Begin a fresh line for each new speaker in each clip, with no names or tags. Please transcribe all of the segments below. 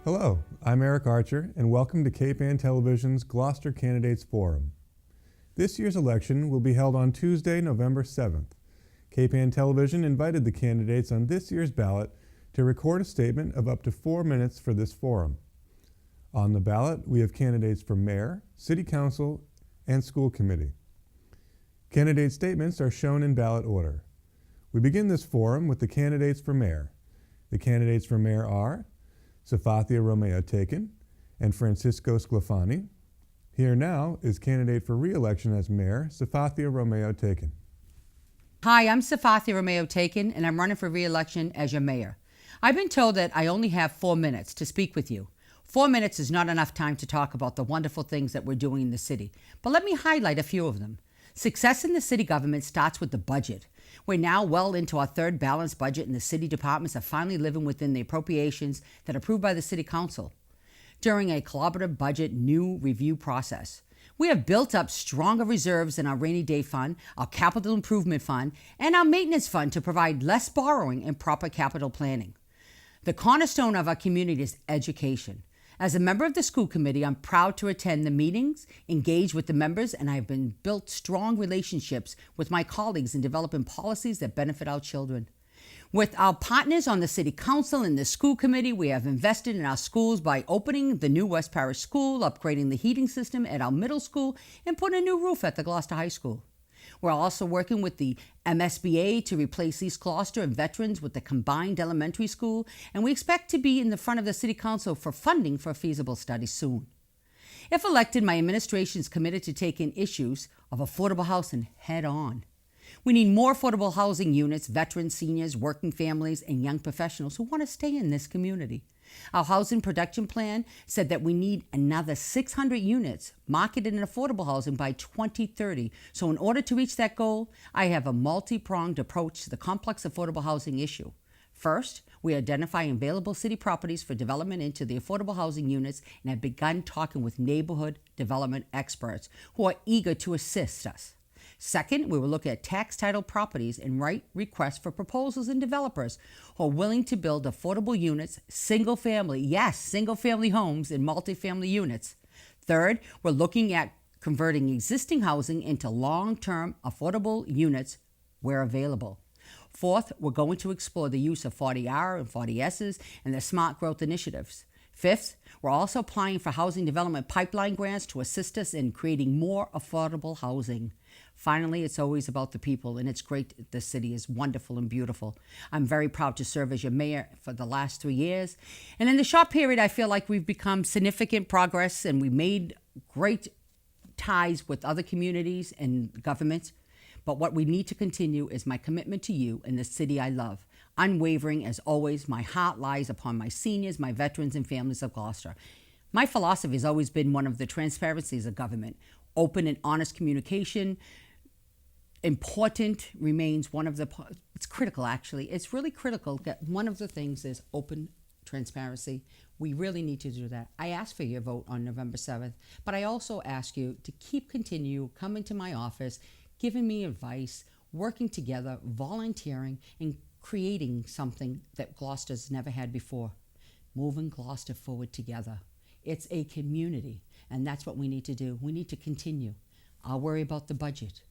Hello, I'm Eric Archer, and welcome to Cape Ann Television's Gloucester Candidates Forum. This year's election will be held on Tuesday, November 7th. Cape Ann Television invited the candidates on this year's ballot to record a statement of up to 4 minutes for this forum. On the ballot, we have candidates for mayor, city council, and school committee. Candidate statements are shown in ballot order. We begin this forum with the candidates for mayor. The candidates for mayor are Sofia Romeo and Francisco Sclafani. Here now is candidate for re-election as mayor, Sofia Romeo.
Hi, I'm Sofia Romeo and I'm running for re-election as your mayor. I've been told that I only have 4 minutes to speak with you. 4 minutes is not enough time to talk about the wonderful things that we're doing in the city, but let me highlight a few of them. Success in the city government starts with the budget. We're now well into our third balanced budget, and the city departments are finally living within the appropriations that are approved by the city council. During a collaborative budget new review process, we have built up stronger reserves in our rainy day fund, our capital improvement fund, and our maintenance fund to provide less borrowing and proper capital planning. The cornerstone of our community is education. As a member of the school committee, I'm proud to attend the meetings, engage with the members, and I've been built strong relationships with my colleagues in developing policies that benefit our children. With our partners on the city council and the school committee, we have invested in our schools by opening the new West Parish School, upgrading the heating system at our middle school, and putting a new roof at the Gloucester High School. We're also working with the MSBA to replace East Gloucester and Veterans with the combined elementary school, and we expect to be in the front of the City Council for funding for a feasible study soon. If elected, my administration is committed to taking issues of affordable housing head on. We need more affordable housing units, veterans, seniors, working families, and young professionals who want to stay in this community. Our housing production plan said that we need another 600 units marketed in affordable housing by 2030. So in order to reach that goal, I have a multi-pronged approach to the complex affordable housing issue. First, we identify available city properties for development into the affordable housing units and have begun talking with neighborhood development experts who are eager to assist us. Second, we will look at tax title properties and write requests for proposals and developers who are willing to build affordable units, single family homes and multifamily units. Third, we're looking at converting existing housing into long-term affordable units where available. Fourth, we're going to explore the use of OHara and 40Ss and the smart growth initiatives. Fifth, we're also applying for housing development pipeline grants to assist us in creating more affordable housing. Finally, it's always about the people, and it's great. The city is wonderful and beautiful. I'm very proud to serve as your mayor for the last 3 years. And in the short period, I feel like we've become significant progress, and we made great ties with other communities and governments. But what we need to continue is my commitment to you and the city I love. Unwavering, as always, my heart lies upon my seniors, my veterans, and families of Gloucester. My philosophy has always been one of the transparencies of government. Open and honest communication. Important remains one of the, it's critical actually. It's really critical that one of the things is open transparency. We really need to do that. I ask for your vote on November 7th, but I also ask you to continue coming to my office, giving me advice, working together, volunteering, and creating something that Gloucester's never had before. Moving Gloucester forward together. It's a community, and that's what we need to do. We need to continue. I'll worry about the budget.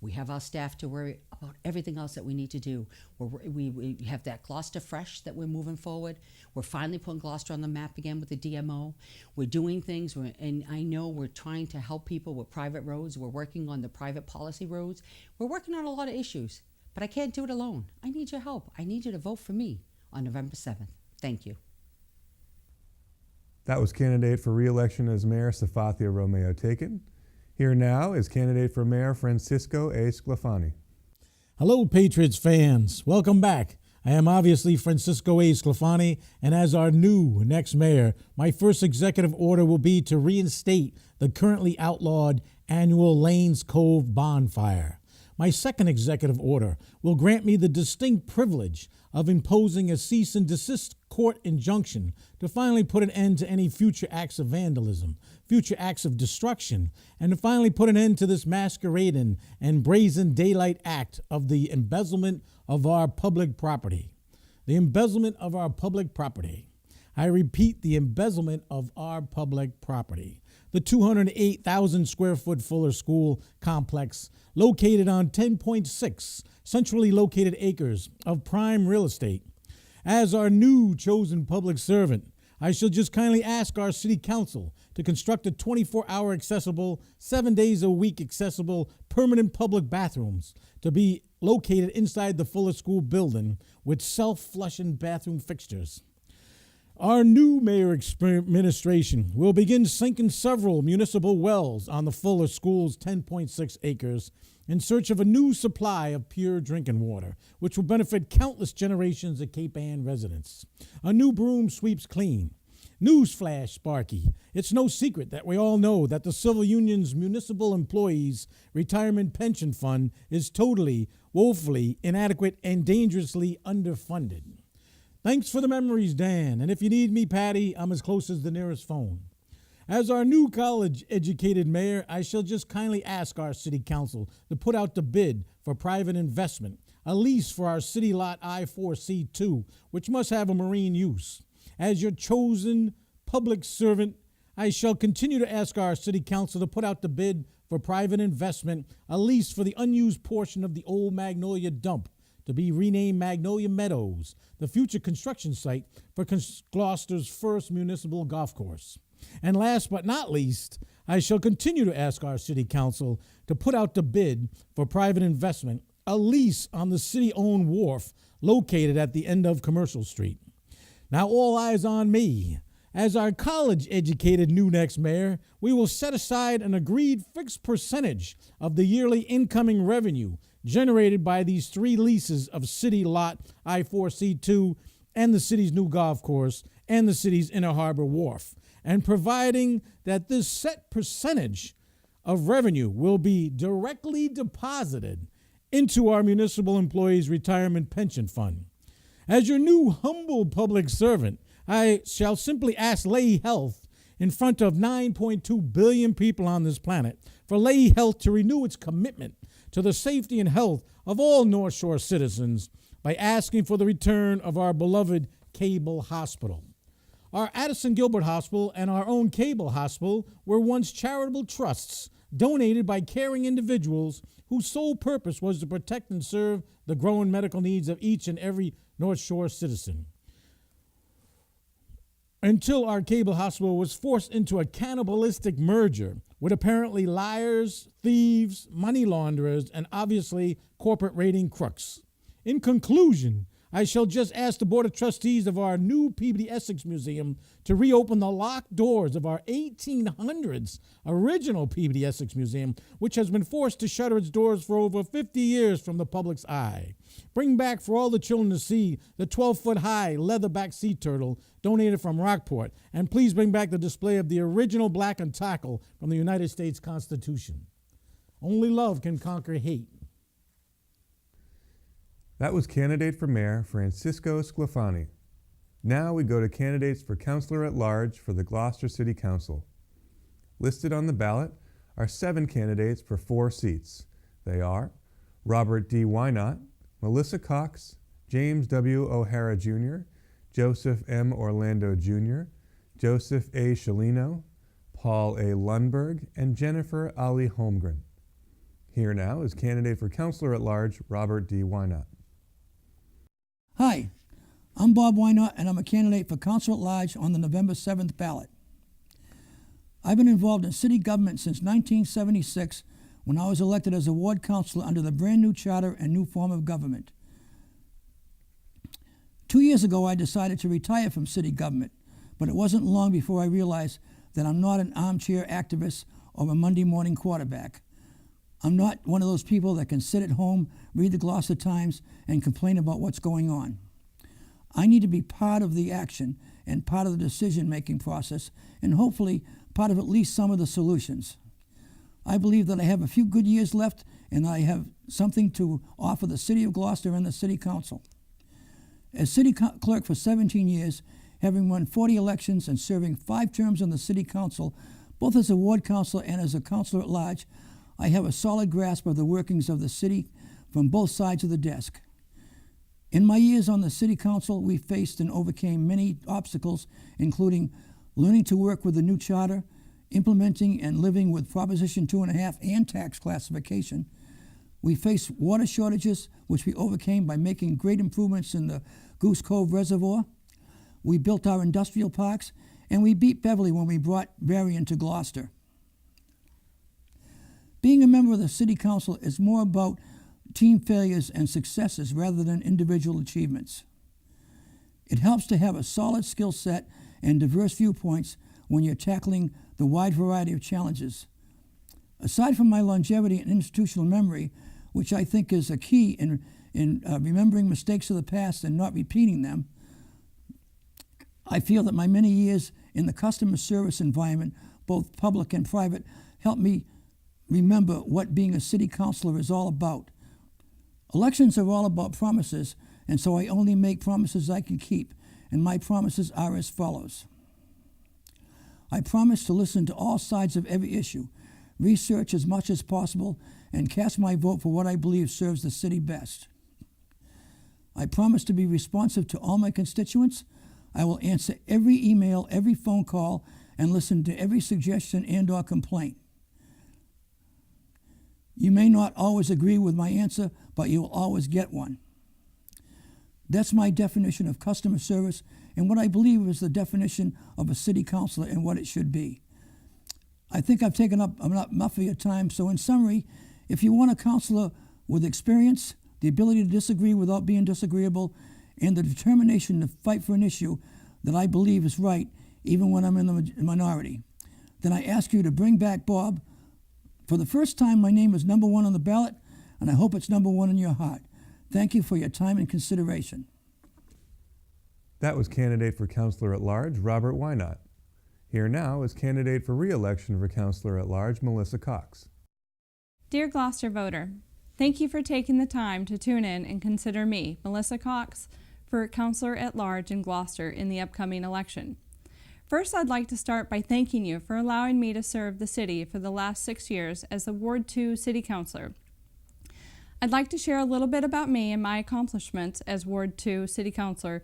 We have our staff to worry about everything else that we need to do. We have that Gloucester Fresh that we're moving forward. We're finally putting Gloucester on the map again with the DMO. We're doing things, and I know we're trying to help people with private roads. We're working on the private policy roads. We're working on a lot of issues, but I can't do it alone. I need your help. I need you to vote for me on November 7th. Thank you.
That was candidate for re-election as mayor, Sofia Romeo. Here now is candidate for mayor, Francisco A. Sclafani.
Hello, Patriots fans. Welcome back. I am obviously Francisco A. Sclafani, and as our new next mayor, my first executive order will be to reinstate the currently outlawed annual Lanes Cove bonfire. My second executive order will grant me the distinct privilege of imposing a cease and desist court injunction to finally put an end to any future acts of vandalism, future acts of destruction, and to finally put an end to this masquerading and brazen daylight act of the embezzlement of our public property. The embezzlement of our public property. I repeat, the embezzlement of our public property. The 208,000 square foot Fuller School complex, located on 10.6 centrally located acres of prime real estate. As our new chosen public servant, I shall just kindly ask our city council to construct a 24-hour accessible, 7 days a week accessible, permanent public bathrooms to be located inside the Fuller School building with self-flushing bathroom fixtures. Our new mayor administration will begin sinking several municipal wells on the Fuller School's 10.6 acres in search of a new supply of pure drinking water, which will benefit countless generations of Cape Ann residents. A new broom sweeps clean. Newsflash, Sparky. It's no secret that we all know that the Civil Union's Municipal Employees Retirement Pension Fund is totally, woefully inadequate and dangerously underfunded. Thanks for the memories, Dan. And if you need me, Patty, I'm as close as the nearest phone. As our new college-educated mayor, I shall just kindly ask our city council to put out the bid for private investment, a lease for our city lot I-4C2, which must have a marine use. As your chosen public servant, I shall continue to ask our city council to put out the bid for private investment, a lease for the unused portion of the old Magnolia dump, to be renamed Magnolia Meadows, the future construction site for Gloucester's first municipal golf course. And last but not least, I shall continue to ask our city council to put out the bid for private investment, a lease on the city-owned wharf located at the end of Commercial Street. Now all eyes on me. As our college-educated new next mayor, we will set aside an agreed fixed percentage of the yearly incoming revenue generated by these three leases of city lot I-4C2 and the city's new golf course and the city's Inner Harbor Wharf, and providing that this set percentage of revenue will be directly deposited into our Municipal Employees Retirement Pension Fund. As your new humble public servant, I shall simply ask Lay Health, in front of 9.2 billion people on this planet, for Lay Health to renew its commitment to the safety and health of all North Shore citizens by asking for the return of our beloved Cable Hospital. Our Addison Gilbert Hospital and our own Cable Hospital were once charitable trusts donated by caring individuals whose sole purpose was to protect and serve the growing medical needs of each and every North Shore citizen. Until our Cable Hospital was forced into a cannibalistic merger with apparently liars, thieves, money launderers, and obviously corporate raiding crooks. In conclusion, I shall just ask the Board of Trustees of our new Peabody Essex Museum to reopen the locked doors of our 1800s original Peabody Essex Museum, which has been forced to shutter its doors for over 50 years from the public's eye. Bring back for all the children to see the 12-foot-high leatherback sea turtle donated from Rockport, and please bring back the display of the original black and tackle from the United States Constitution. Only love can conquer hate.
That was candidate for mayor Francisco Sclafani. Now we go to candidates for councilor at large for the Gloucester City Council. Listed on the ballot are 7 candidates for 4 seats. They are Robert D. Whynot, Melissa Cox, James W. OHara Jr., Joseph M. Orlando Jr., Joseph A. Cellino, Paul A. Lundberg, and Jennifer Ali Holmgren. Here now is candidate for councilor at large Robert D. Whynot.
Hi, I'm Bob Whynot, and I'm a candidate for council at large on the November 7th ballot. I've been involved in city government since 1976, when I was elected as a ward councilor under the brand new charter and new form of government. 2 years ago, I decided to retire from city government, but it wasn't long before I realized that I'm not an armchair activist or a Monday morning quarterback. I'm not one of those people that can sit at home, read the Gloucester Times, and complain about what's going on. I need to be part of the action and part of the decision-making process, and hopefully part of at least some of the solutions. I believe that I have a few good years left, and I have something to offer the City of Gloucester and the City Council. As City Clerk for 17 years, having run 40 elections and serving 5 terms on the City Council, both as a ward councilor and as a councilor at large, I have a solid grasp of the workings of the city from both sides of the desk. In my years on the City Council, we faced and overcame many obstacles, including learning to work with the new charter, implementing and living with Proposition 2.5 and tax classification. We faced water shortages, which we overcame by making great improvements in the Goose Cove Reservoir. We built our industrial parks, and we beat Beverly when we brought Varian to Gloucester. Being a member of the City Council is more about team failures and successes rather than individual achievements. It helps to have a solid skill set and diverse viewpoints when you're tackling the wide variety of challenges. Aside from my longevity and institutional memory, which I think is a key in remembering mistakes of the past and not repeating them, I feel that my many years in the customer service environment, both public and private, helped me remember what being a city councilor is all about. Elections are all about promises, and so I only make promises I can keep, and my promises are as follows. I promise to listen to all sides of every issue, research as much as possible, and cast my vote for what I believe serves the city best. I promise to be responsive to all my constituents. I will answer every email, every phone call, and listen to every suggestion and/or complaint. You may not always agree with my answer, but you will always get one. That's my definition of customer service and what I believe is the definition of a city councilor and what it should be. I think I've taken up enough of your time, so in summary, if you want a councilor with experience, the ability to disagree without being disagreeable, and the determination to fight for an issue that I believe is right, even when I'm in the minority, then I ask you to bring back Bob. For the first time, my name is number 1 on the ballot, and I hope it's number 1 in your heart. Thank you for your time and consideration.
That was candidate for Councilor at Large, Robert Whynot. Here now is candidate for re-election for Councilor at Large, Melissa Cox.
Dear Gloucester voter, thank you for taking the time to tune in and consider me, Melissa Cox, for Councilor at Large in Gloucester in the upcoming election. First, I'd like to start by thanking you for allowing me to serve the city for the last 6 years as the Ward 2 City Councilor. I'd like to share a little bit about me and my accomplishments as Ward 2 City Councilor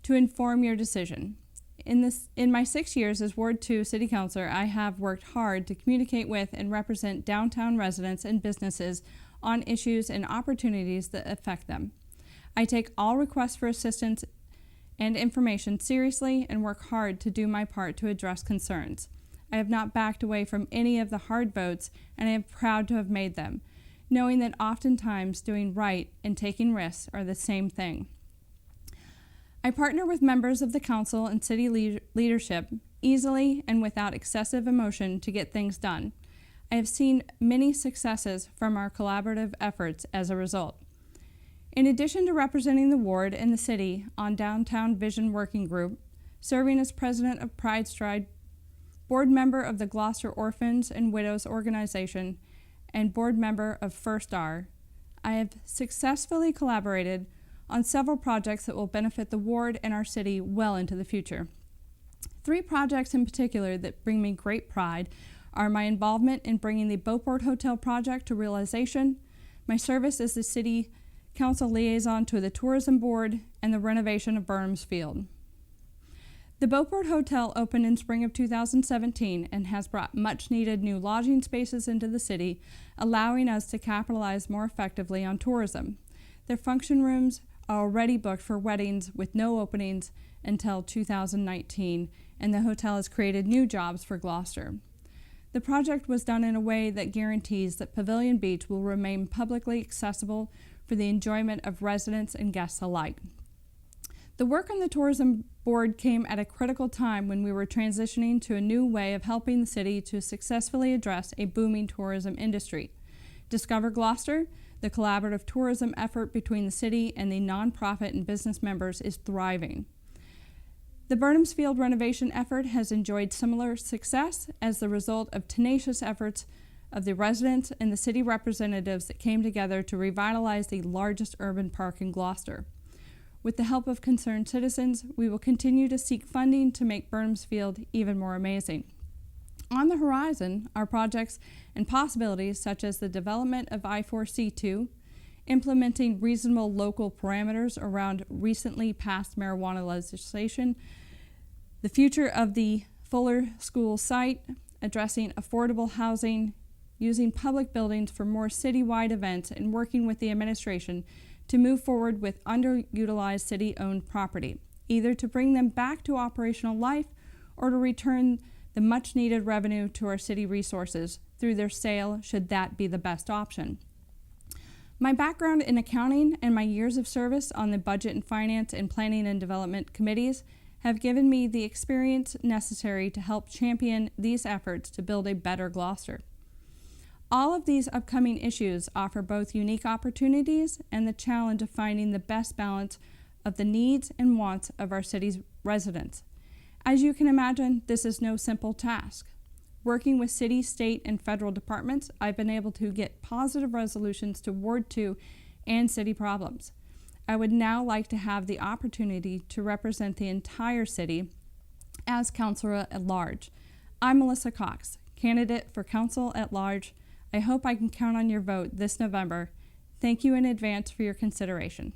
to inform your decision. In my 6 years as Ward 2 City Councilor, I have worked hard to communicate with and represent downtown residents and businesses on issues and opportunities that affect them. I take all requests for assistance and information seriously and work hard to do my part to address concerns. I have not backed away from any of the hard votes, and I am proud to have made them, knowing that oftentimes doing right and taking risks are the same thing. I partner with members of the council and city leadership easily and without excessive emotion to get things done. I have seen many successes from our collaborative efforts as a result. In addition to representing the ward and the city on Downtown Vision Working Group, serving as president of Pride Stride, board member of the Gloucester Orphans and Widows Organization, and board member of First R, I have successfully collaborated on several projects that will benefit the ward and our city well into the future. 3 projects in particular that bring me great pride are my involvement in bringing the Beauport Hotel project to realization, my service as the City Council liaison to the Tourism Board, and the renovation of Burnham's Field. The Beauport Hotel opened in spring of 2017 and has brought much needed new lodging spaces into the city, allowing us to capitalize more effectively on tourism. Their function rooms are already booked for weddings with no openings until 2019, and the hotel has created new jobs for Gloucester. The project was done in a way that guarantees that Pavilion Beach will remain publicly accessible for the enjoyment of residents and guests alike. The work on the tourism board came at a critical time when we were transitioning to a new way of helping the city to successfully address a booming tourism industry. Discover Gloucester, the collaborative tourism effort between the city and the nonprofit and business members, is thriving. The Burnham's Field renovation effort has enjoyed similar success as the result of tenacious efforts of the residents and the city representatives that came together to revitalize the largest urban park in Gloucester. With the help of concerned citizens, we will continue to seek funding to make Burnham's Field even more amazing. On the horizon are projects and possibilities such as the development of I-4C2, implementing reasonable local parameters around recently passed marijuana legislation, the future of the Fuller School site, addressing affordable housing, using public buildings for more citywide events, and working with the administration to move forward with underutilized city-owned property, either to bring them back to operational life or to return the much-needed revenue to our city resources through their sale, should that be the best option. My background in accounting and my years of service on the Budget and Finance and Planning and Development committees have given me the experience necessary to help champion these efforts to build a better Gloucester. All of these upcoming issues offer both unique opportunities and the challenge of finding the best balance of the needs and wants of our city's residents. As you can imagine, this is no simple task. Working with city, state, and federal departments, I've been able to get positive resolutions to Ward 2 and city problems. I would now like to have the opportunity to represent the entire city as Councilor at Large. I'm Melissa Cox, candidate for Council at Large. I hope I can count on your vote this November. Thank you in advance for your consideration.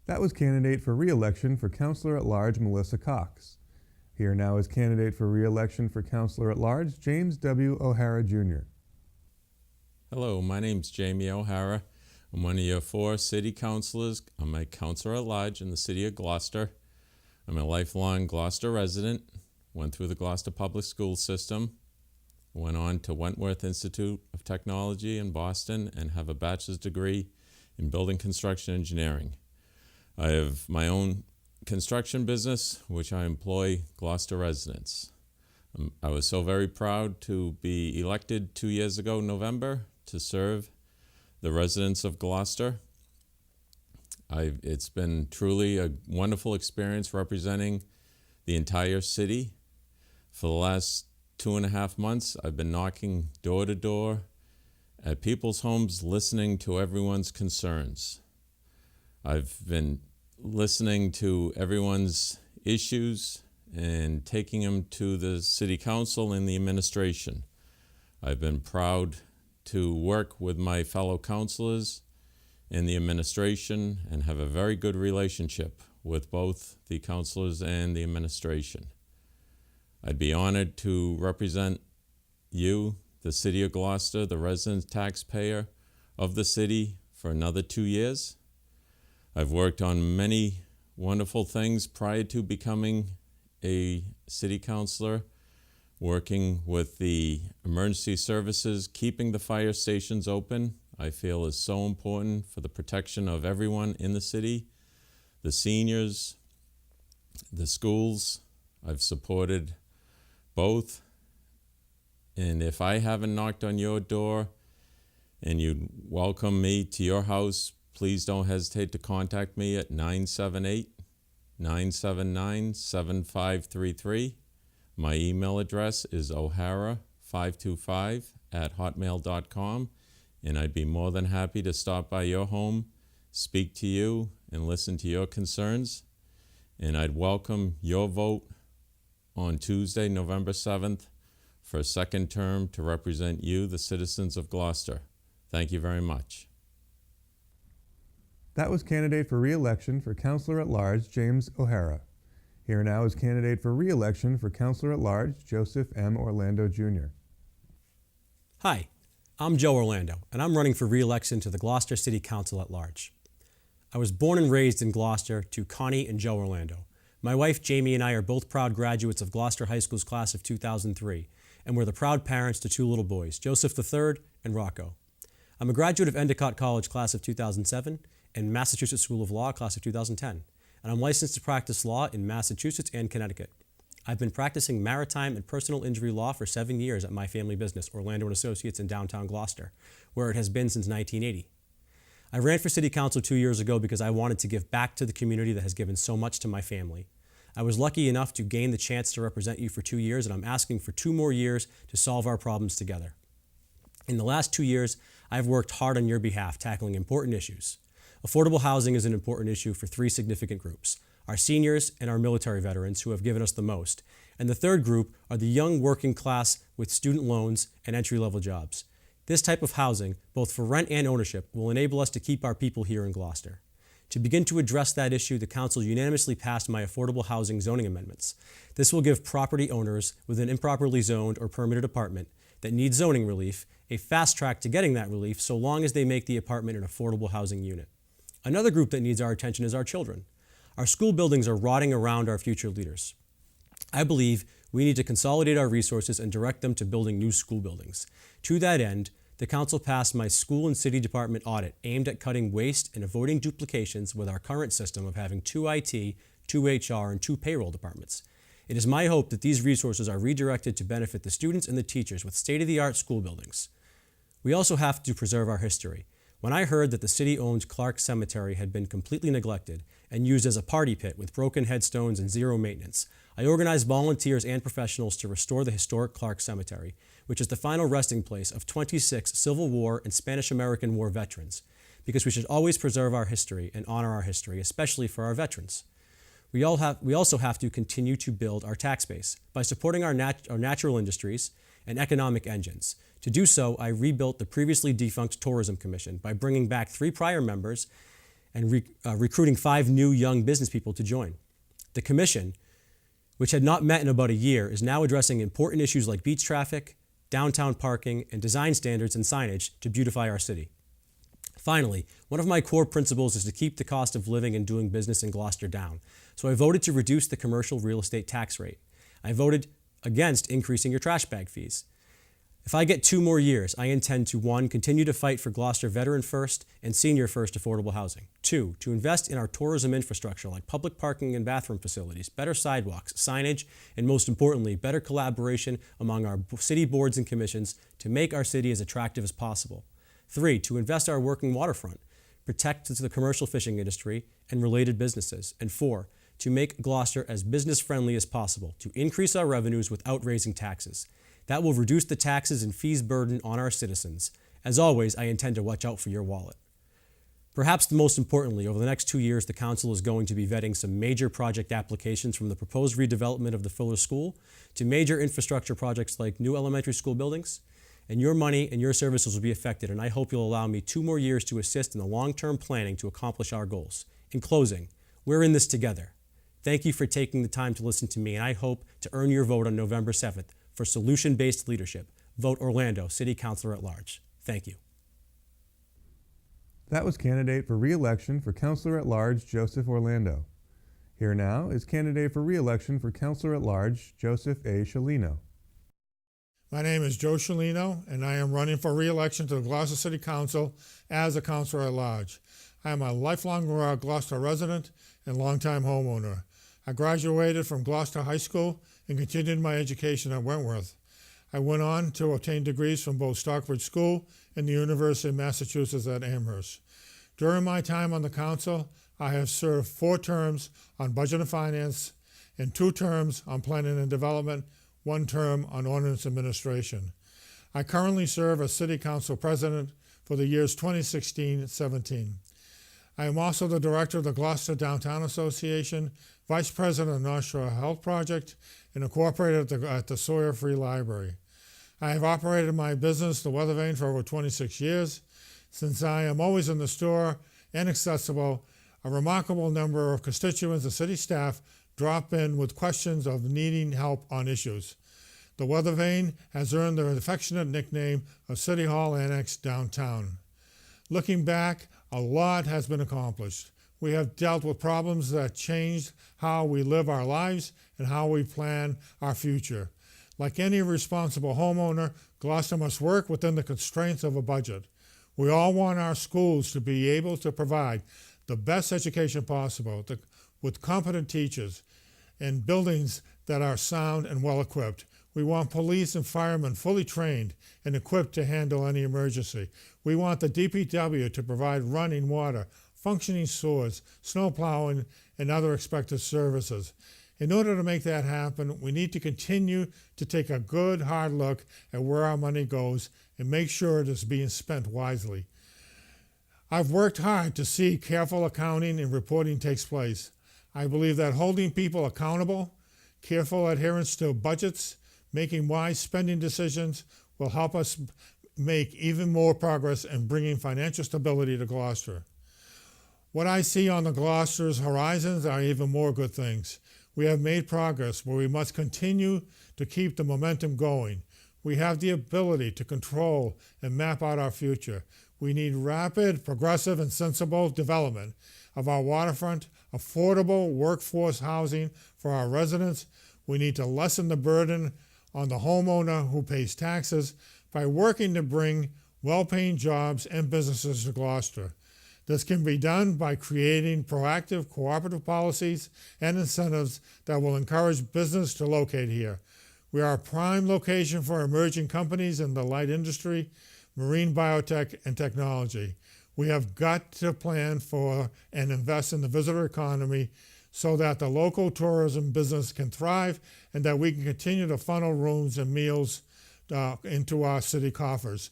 That was candidate for re-election for Councilor at Large, Melissa Cox. Here now is candidate for re-election for Councilor at Large, James W. OHara Jr.
Hello, my name's Jamie OHara. I'm one of your 4 city councilors. I'm a councilor at large in the city of Gloucester. I'm a lifelong Gloucester resident, went through the Gloucester public school system, went on to Wentworth Institute of Technology in Boston, and have a bachelor's degree in building construction engineering. I have my own construction business, which I employ Gloucester residents. I was so very proud to be elected 2 years ago, November, to serve the residents of Gloucester. It's been truly a wonderful experience representing the entire city. For the last 2.5 months, I've been knocking door to door at people's homes, listening to everyone's concerns. I've been listening to everyone's issues and taking them to the city council and the administration. I've been proud to work with my fellow councilors in the administration and have a very good relationship with both the councilors and the administration. I'd be honored to represent you, the city of Gloucester, the resident taxpayer of the city, for another 2 years. I've worked on many wonderful things prior to becoming a city councilor, working with the emergency services, keeping the fire stations open, I feel is so important for the protection of everyone in the city, the seniors, the schools. I've supported both. And if I haven't knocked on your door and you'd welcome me to your house, please don't hesitate to contact me at 978-979-7533. My email address is ohara525@hotmail.com, and I'd be more than happy to stop by your home, speak to you, and listen to your concerns. And I'd welcome your vote on Tuesday, November 7th, for a second term to represent you, the citizens of Gloucester. Thank you very much.
That was candidate for re-election for Councilor at Large, James OHara. Here now is candidate for re-election for Councilor at Large, Joseph M. Orlando Jr.
Hi, I'm Joe Orlando, and I'm running for re-election to the Gloucester City Council at Large. I was born and raised in Gloucester to Connie and Joe Orlando. My wife Jamie and I are both proud graduates of Gloucester High School's class of 2003, and we're the proud parents to 2 little boys, Joseph III and Rocco. I'm a graduate of Endicott College class of 2007 and Massachusetts School of Law class of 2010, and I'm licensed to practice law in Massachusetts and Connecticut. I've been practicing maritime and personal injury law for 7 years at my family business, Orlando & Associates in downtown Gloucester, where it has been since 1980. I ran for city council 2 years ago because I wanted to give back to the community that has given so much to my family. I was lucky enough to gain the chance to represent you for 2 years, and I'm asking for 2 more years to solve our problems together. In the last 2 years, I've worked hard on your behalf, tackling important issues. Affordable housing is an important issue for 3 significant groups: our seniors and our military veterans, who have given us the most. And the third group are the young working class with student loans and entry-level jobs. This type of housing, both for rent and ownership, will enable us to keep our people here in Gloucester. To begin to address that issue, the Council unanimously passed my affordable housing zoning amendments. This will give property owners with an improperly zoned or permitted apartment that needs zoning relief a fast track to getting that relief so long as they make the apartment an affordable housing unit. Another group that needs our attention is our children. Our school buildings are rotting around our future leaders. I believe we need to consolidate our resources and direct them to building new school buildings. To that end, the Council passed my school and city department audit aimed at cutting waste and avoiding duplications with our current system of having 2 IT, 2 HR, and 2 payroll departments. It is my hope that these resources are redirected to benefit the students and the teachers with state-of-the-art school buildings. We also have to preserve our history. When I heard that the city-owned Clark Cemetery had been completely neglected and used as a party pit with broken headstones and zero maintenance, I organized volunteers and professionals to restore the historic Clark Cemetery, which is the final resting place of 26 Civil War and Spanish-American War veterans, because we should always preserve our history and honor our history, especially for our veterans. We also have to continue to build our tax base by supporting our natural industries and economic engines. To do so, I rebuilt the previously defunct Tourism Commission by bringing back 3 prior members and recruiting 5 new young business people to join. The Commission, which had not met in about a year, is now addressing important issues like beach traffic, downtown parking, and design standards and signage to beautify our city. Finally, one of my core principles is to keep the cost of living and doing business in Gloucester down. So I voted to reduce the commercial real estate tax rate. I voted against increasing your trash bag fees. If I get 2 more years, I intend to 1, continue to fight for Gloucester veteran first and senior first affordable housing. 2, to invest in our tourism infrastructure like public parking and bathroom facilities, better sidewalks, signage, and most importantly, better collaboration among our city boards and commissions to make our city as attractive as possible. 3, to invest our working waterfront, protect the commercial fishing industry and related businesses. And 4, to make Gloucester as business friendly as possible, to increase our revenues without raising taxes. That will reduce the taxes and fees burden on our citizens. As always, I intend to watch out for your wallet. Perhaps the most importantly, over the next 2 years, the Council is going to be vetting some major project applications from the proposed redevelopment of the Fuller School to major infrastructure projects like new elementary school buildings. And your money and your services will be affected, and I hope you'll allow me 2 more years to assist in the long-term planning to accomplish our goals. In closing, we're in this together. Thank you for taking the time to listen to me, and I hope to earn your vote on November 7th. For solution-based leadership. Vote Orlando, City Councilor at Large. Thank you.
That was candidate for re-election for Councilor at Large, Joseph Orlando. Here now is candidate for re-election for Councilor at Large, Joseph A. Cellino.
My name is Joe Cellino, and I am running for re-election to the Gloucester City Council as a Councilor at Large. I am a lifelong Gloucester resident and longtime homeowner. I graduated from Gloucester High School and continued my education at Wentworth. I went on to obtain degrees from both Stockbridge School and the University of Massachusetts at Amherst. During my time on the council, I have served 4 terms on Budget and Finance and 2 terms on Planning and Development, 1 term on Ordinance Administration. I currently serve as City Council President for the years 2016-17. I am also the Director of the Gloucester Downtown Association, Vice President of the North Shore Health Project, and incorporated at the Sawyer Free Library. I have operated my business, The Weather Vane, for over 26 years. Since I am always in the store and accessible, a remarkable number of constituents and city staff drop in with questions of needing help on issues. The Weather Vane has earned the affectionate nickname of City Hall Annex Downtown. Looking back, a lot has been accomplished. We have dealt with problems that changed how we live our lives and how we plan our future. Like any responsible homeowner, Gloucester must work within the constraints of a budget. We all want our schools to be able to provide the best education possible with competent teachers and buildings that are sound and well-equipped. We want police and firemen fully trained and equipped to handle any emergency. We want the DPW to provide running water, functioning sewers, snow plowing, and other expected services. In order to make that happen, we need to continue to take a good, hard look at where our money goes and make sure it is being spent wisely. I've worked hard to see careful accounting and reporting takes place. I believe that holding people accountable, careful adherence to budgets, making wise spending decisions will help us make even more progress in bringing financial stability to Gloucester. What I see on the Gloucester's horizons are even more good things. We have made progress, but we must continue to keep the momentum going. We have the ability to control and map out our future. We need rapid, progressive, and sensible development of our waterfront, affordable workforce housing for our residents. We need to lessen the burden on the homeowner who pays taxes by working to bring well-paying jobs and businesses to Gloucester. This can be done by creating proactive cooperative policies and incentives that will encourage business to locate here. We are a prime location for emerging companies in the light industry, marine biotech, and technology. We have got to plan for and invest in the visitor economy so that the local tourism business can thrive and that we can continue to funnel rooms and meals into our city coffers.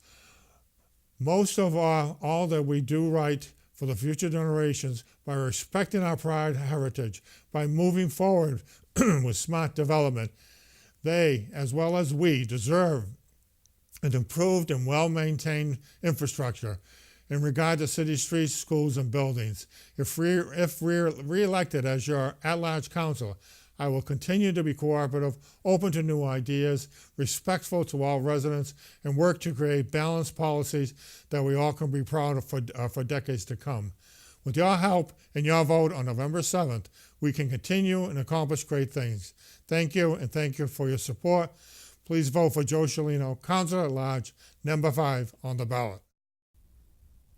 Most of all that we do right for the future generations by respecting our pride heritage, by moving forward with smart development. They, as well as we, deserve an improved and well-maintained infrastructure in regard to city streets, schools, and buildings. If we're re-elected as your at-large council, I will continue to be cooperative, open to new ideas, respectful to all residents, and work to create balanced policies that we all can be proud of for decades to come. With your help and your vote on November 7th, we can continue and accomplish great things. Thank you, and thank you for your support. Please vote for Joe Cellino, Councilor at Large, number 5 on the ballot.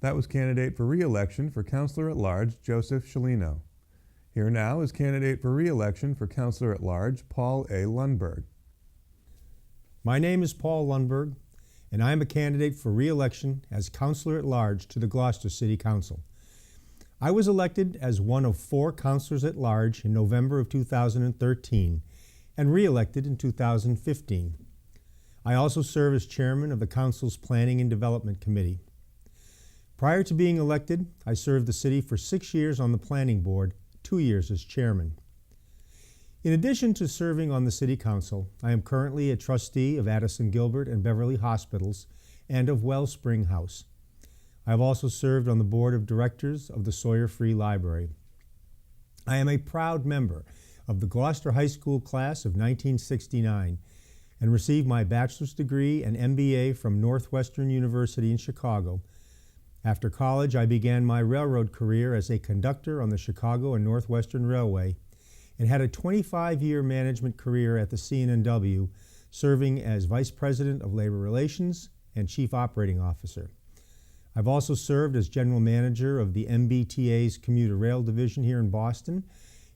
That was candidate for re-election for Councilor at Large, Joseph Cellino. Here now is candidate for re-election for Councilor at Large, Paul A. Lundberg.
My name is Paul Lundberg, and I am a candidate for re-election as Councilor at Large to the Gloucester City Council. I was elected as one of 4 councilors at large in November of 2013 and re-elected in 2015. I also serve as chairman of the council's Planning and Development Committee. Prior to being elected, I served the city for 6 years on the planning board, 2 years as chairman. In addition to serving on the City Council, I am currently a trustee of Addison Gilbert and Beverly Hospitals and of Wellspring House. I have also served on the board of directors of the Sawyer Free Library. I am a proud member of the Gloucester High School class of 1969 and received my bachelor's degree and MBA from Northwestern University in Chicago. After college, I began my railroad career as a conductor on the Chicago and Northwestern Railway and had a 25-year management career at the C&NW, serving as Vice President of Labor Relations and Chief Operating Officer. I've also served as General Manager of the MBTA's Commuter Rail Division here in Boston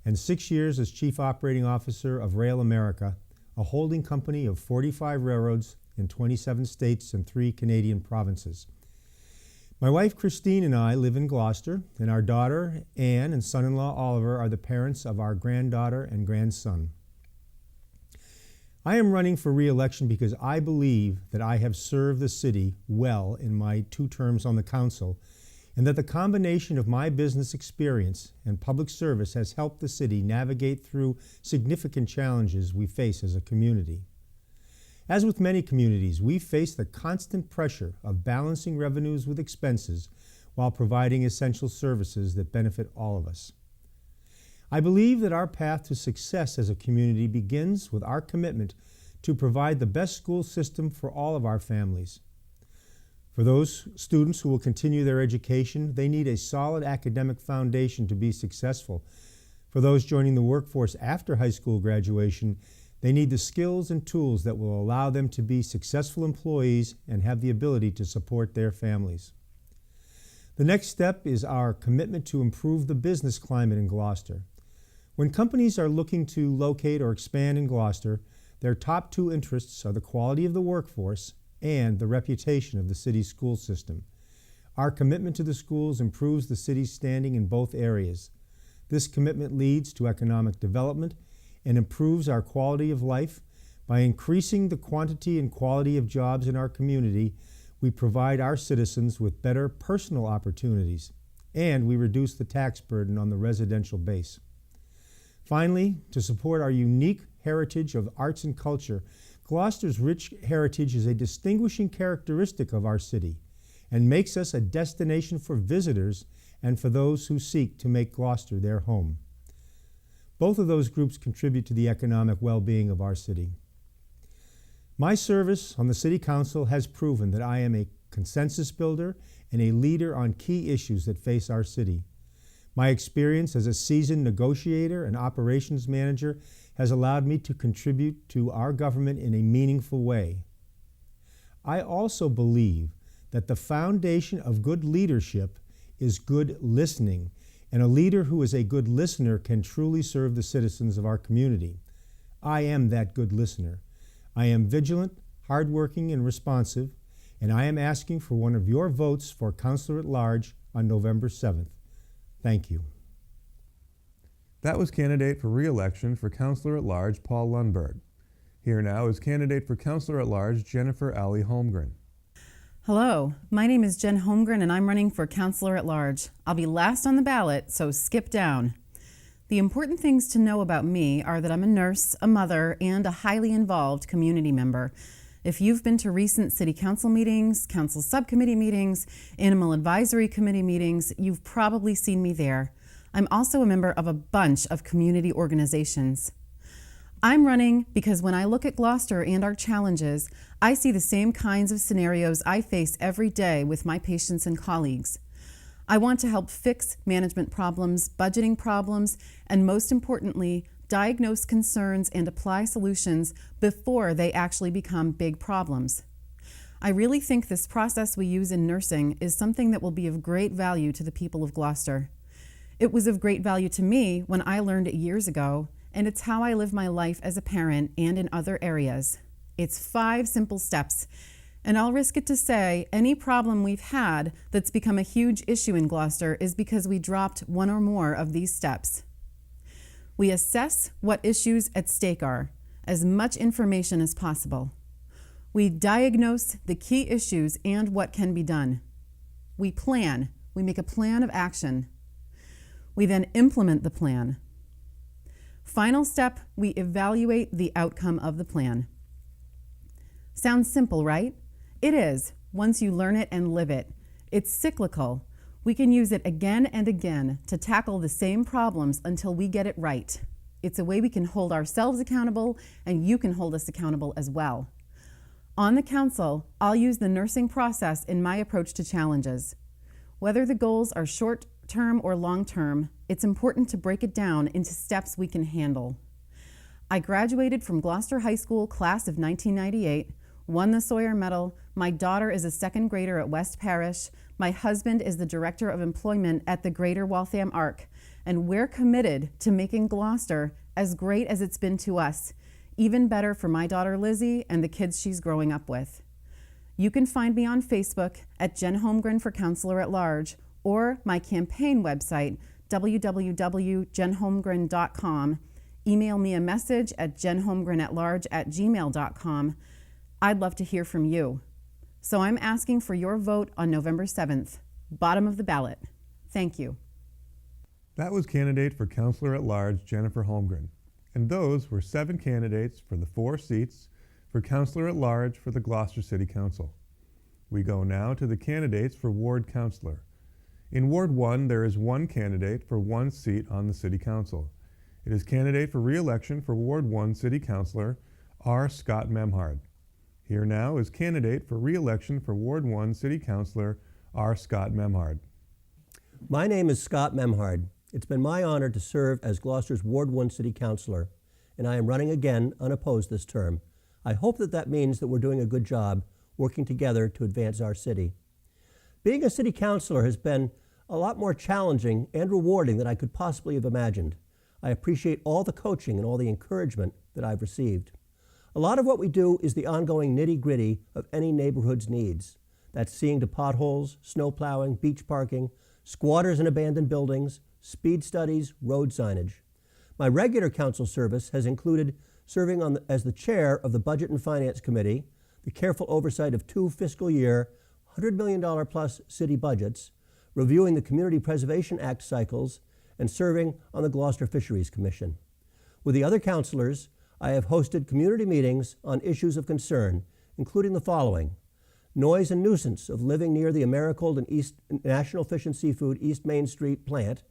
and 6 years as Chief Operating Officer of Rail America, a holding company of 45 railroads in 27 states and 3 Canadian provinces. My wife Christine and I live in Gloucester, and our daughter Anne and son-in-law Oliver are the parents of our granddaughter and grandson. I am running for re-election because I believe that I have served the city well in my 2 terms on the council, and that the combination of my business experience and public service has helped the city navigate through significant challenges we face as a community. As with many communities, we face the constant pressure of balancing revenues with expenses while providing essential services that benefit all of us. I believe that our path to success as a community begins with our commitment to provide the best school system for all of our families. For those students who will continue their education, they need a solid academic foundation to be successful. For those joining the workforce after high school graduation, they need the skills and tools that will allow them to be successful employees and have the ability to support their families. The next step is our commitment to improve the business climate in Gloucester. When companies are looking to locate or expand in Gloucester, their top 2 interests are the quality of the workforce and the reputation of the city's school system. Our commitment to the schools improves the city's standing in both areas. This commitment leads to economic development and improves our quality of life. By increasing the quantity and quality of jobs in our community, we provide our citizens with better personal opportunities, and we reduce the tax burden on the residential base. Finally, to support our unique heritage of arts and culture, Gloucester's rich heritage is a distinguishing characteristic of our city and makes us a destination for visitors and for those who seek to make Gloucester their home. Both of those groups contribute to the economic well-being of our city. My service on the City Council has proven that I am a consensus builder and a leader on key issues that face our city. My experience as a seasoned negotiator and operations manager has allowed me to contribute to our government in a meaningful way. I also believe that the foundation of good leadership is good listening, and a leader who is a good listener can truly serve the citizens of our community. I am that good listener. I am vigilant, hardworking, and responsive, and I am asking for one of your votes for Councilor at Large on November 7th. Thank you.
That was candidate for re-election for Councilor at Large Paul Lundberg. Here now is candidate for Councilor at Large Jennifer Alley Holmgren.
Hello, my name is Jen Holmgren and I'm running for Councilor at Large. I'll be last on the ballot, so skip down. The important things to know about me are that I'm a nurse, a mother, and a highly involved community member. If you've been to recent City Council meetings, Council Subcommittee meetings, Animal Advisory Committee meetings, you've probably seen me there. I'm also a member of a bunch of community organizations. I'm running because when I look at Gloucester and our challenges, I see the same kinds of scenarios I face every day with my patients and colleagues. I want to help fix management problems, budgeting problems, and most importantly, diagnose concerns and apply solutions before they actually become big problems. I really think this process we use in nursing is something that will be of great value to the people of Gloucester. It was of great value to me when I learned it years ago, and it's how I live my life as a parent and in other areas. It's 5 simple steps, and I'll risk it to say any problem we've had that's become a huge issue in Gloucester is because we dropped one or more of these steps. We assess what issues at stake are, as much information as possible. We diagnose the key issues and what can be done. We plan. We make a plan of action. We then implement the plan. Final step, we evaluate the outcome of the plan. Sounds simple, right? It is, once you learn it and live it. It's cyclical. We can use it again and again to tackle the same problems until we get it right. It's a way we can hold ourselves accountable, and you can hold us accountable as well. On the council, I'll use the nursing process in my approach to challenges. Whether the goals are short-term or long-term, it's important to break it down into steps we can handle. I graduated from Gloucester High School class of 1998, won the Sawyer Medal. My daughter is a second grader at West Parish. My husband is the Director of Employment at the Greater Waltham Arc, and we're committed to making Gloucester as great as it's been to us, even better for my daughter Lizzie and the kids she's growing up with. You can find me on Facebook at Jen Holmgren for Councilor at Large, or my campaign website, www.jenholmgren.com. Email me a message at jenholmgrenatlarge@gmail.com. I'd love to hear from you. So I'm asking for your vote on November 7th, bottom of the ballot. Thank you.
That was candidate for Councilor at Large Jennifer Holmgren. And those were 7 candidates for the 4 seats for Councilor at Large for the Gloucester City Council. We go now to the candidates for Ward Councilor. In Ward 1, there is 1 candidate for 1 seat on the City Council. It is candidate for re-election for Ward 1 City Councilor R. Scot M Hard. Here now is candidate for re-election for Ward 1 City Councilor R. Scot M Hard.
My name is Scot M Hard. It's been my honor to serve as Gloucester's Ward 1 City Councilor, and I am running again unopposed this term. I hope that means that we're doing a good job working together to advance our city. Being a city councilor has been a lot more challenging and rewarding than I could possibly have imagined. I appreciate all the coaching and all the encouragement that I've received. A lot of what we do is the ongoing nitty-gritty of any neighborhood's needs. That's seeing to potholes, snow plowing, beach parking, squatters in abandoned buildings, speed studies, road signage. My regular council service has included serving as the chair of the Budget and Finance Committee, the careful oversight of 2 fiscal year, $100 million plus city budgets, reviewing the Community Preservation Act cycles, and serving on the Gloucester Fisheries Commission. With the other councilors, I have hosted community meetings on issues of concern, including the following: noise and nuisance of living near the Americold and East National Fish and Seafood East Main Street plant,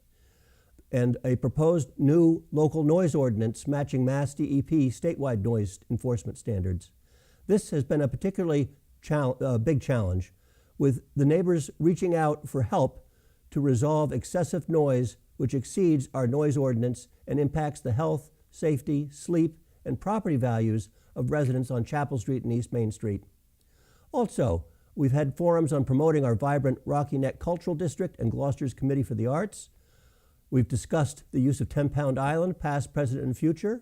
and a proposed new local noise ordinance matching Mass DEP statewide noise enforcement standards. This has been a particularly big challenge, with the neighbors reaching out for help to resolve excessive noise which exceeds our noise ordinance and impacts the health, safety, sleep, and property values of residents on Chapel Street and East Main Street. Also, we've had forums on promoting our vibrant Rocky Neck Cultural District and Gloucester's Committee for the Arts. We've discussed the use of 10-Pound Island, past, present, and future,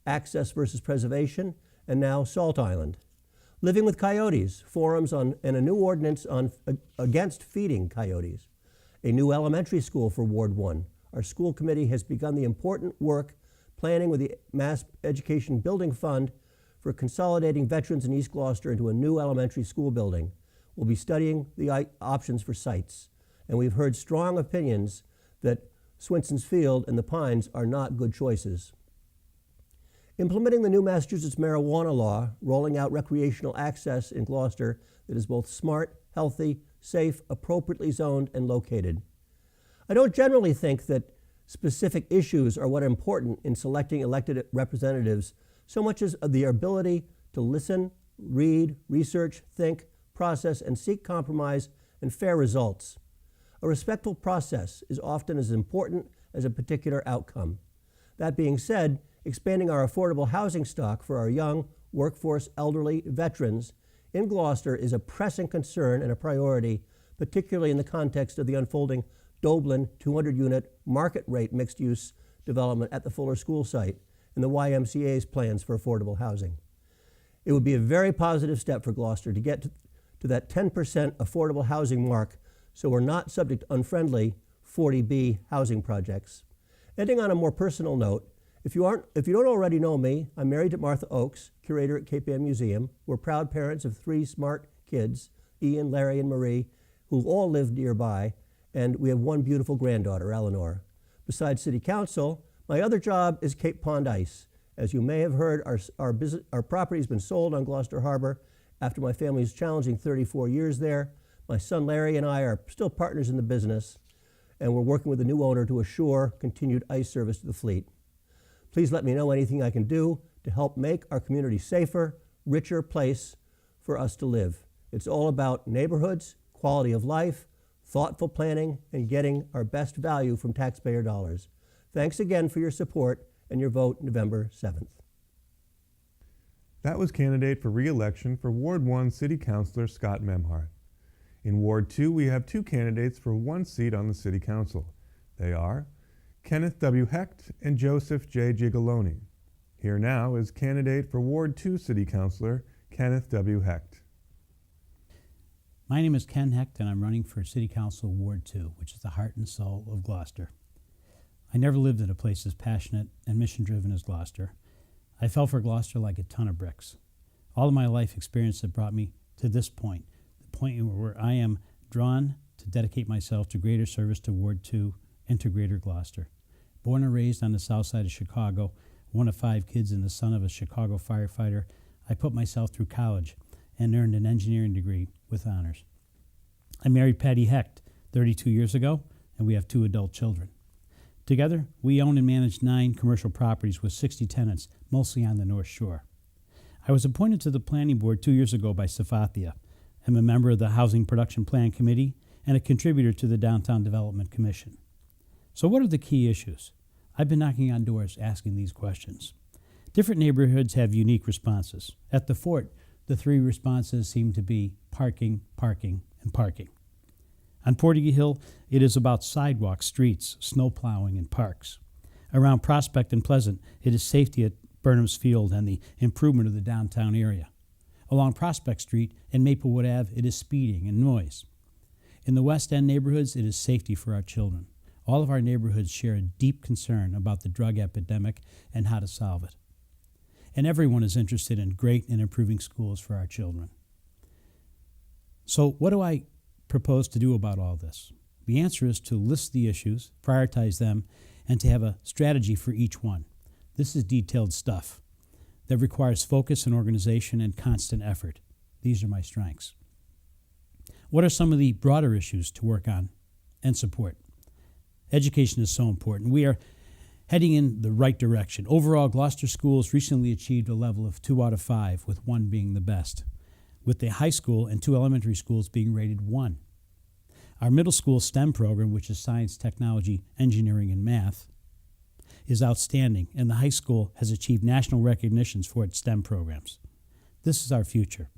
access versus preservation, and now Salt Island. Living with coyotes, forums on, and a new ordinance on against feeding coyotes. A new elementary school for Ward 1. Our school committee has begun the important work planning with the Mass Education Building Fund for consolidating veterans in East Gloucester into a new elementary school building. We'll be studying the options for sites, and we've heard strong opinions that Swinson's Field and the Pines are not good choices. Implementing the new Massachusetts marijuana law, rolling out recreational access in Gloucester that is both smart, healthy, safe, appropriately zoned, and located. I don't generally think that specific issues are what are important in selecting elected representatives so much as their ability to listen, read, research, think, process, and seek compromise and fair results. A respectful process is often as important as a particular outcome. That being said, expanding our affordable housing stock for our young, workforce, elderly, veterans in Gloucester is a pressing concern and a priority, particularly in the context of the unfolding Doblin 200-unit market-rate mixed-use development at the Fuller School site and the YMCA's plans for affordable housing. It would be a very positive step for Gloucester to get to that 10% affordable housing mark so we're not subject to unfriendly 40B housing projects. Ending on a more personal note, if you don't already know me, I'm married to Martha Oakes, curator at Cape Ann Museum. We're proud parents of 3 smart kids, Ian, Larry, and Marie, who all live nearby, and we have 1 beautiful granddaughter, Eleanor. Besides City Council, my other job is Cape Pond Ice. As you may have heard, our property has been sold on Gloucester Harbor after my family's challenging 34 years there. My son Larry and I are still partners in the business, and we're working with the new owner to assure continued ice service to the fleet. Please let me know anything I can do to help make our community safer, richer place for us to live. It's all about neighborhoods, quality of life, thoughtful planning, and getting our best value from taxpayer dollars. Thanks again for your support and your vote November 7th.
That was candidate for re-election for Ward 1 City Councilor Scot M Hard. In Ward 2, we have 2 candidates for 1 seat on the City Council. They are Kenneth W. Hecht and Joseph J. Gigolo. Here now is candidate for Ward 2 City Councilor Kenneth W. Hecht.
My name is Ken Hecht, and I'm running for City Council Ward 2, which is the heart and soul of Gloucester. I never lived in a place as passionate and mission-driven as Gloucester. I fell for Gloucester like a ton of bricks. All of my life experience had brought me to this point, the point where I am drawn to dedicate myself to greater service to Ward 2 and to greater Gloucester. Born and raised on the south side of Chicago, one of 5 kids and the son of a Chicago firefighter, I put myself through college and earned an engineering degree with honors. I married Patty Hecht 32 years ago, and we have 2 adult children. Together, we own and manage 9 commercial properties with 60 tenants, mostly on the North Shore. I was appointed to the planning board 2 years ago by Sofia. I'm a member of the Housing Production Plan Committee and a contributor to the Downtown Development Commission. So what are the key issues? I've been knocking on doors asking these questions. Different neighborhoods have unique responses. At the Fort, the 3 responses seem to be parking, parking, and parking. On Portage Hill, it is about sidewalks, streets, snow plowing, and parks. Around Prospect and Pleasant, it is safety at Burnham's Field and the improvement of the downtown area. Along Prospect Street and Maplewood Ave, it is speeding and noise. In the West End neighborhoods, it is safety for our children. All of our neighborhoods share a deep concern about the drug epidemic and how to solve it. And everyone is interested in great and improving schools for our children. So what do I propose to do about all this? The answer is to list the issues, prioritize them, and to have a strategy for each one. This is detailed stuff. that requires focus and organization and constant effort. These are my strengths. What are some of the broader issues to work on and support? Education is so important. We are heading in the right direction. Overall, Gloucester schools recently achieved a level of 2 out of 5, with 1 being the best, with the high school and 2 elementary schools being rated 1. Our middle school STEM program, which is science, technology, engineering, and math, is outstanding, and the high school has achieved national recognitions for its STEM programs. This is our future.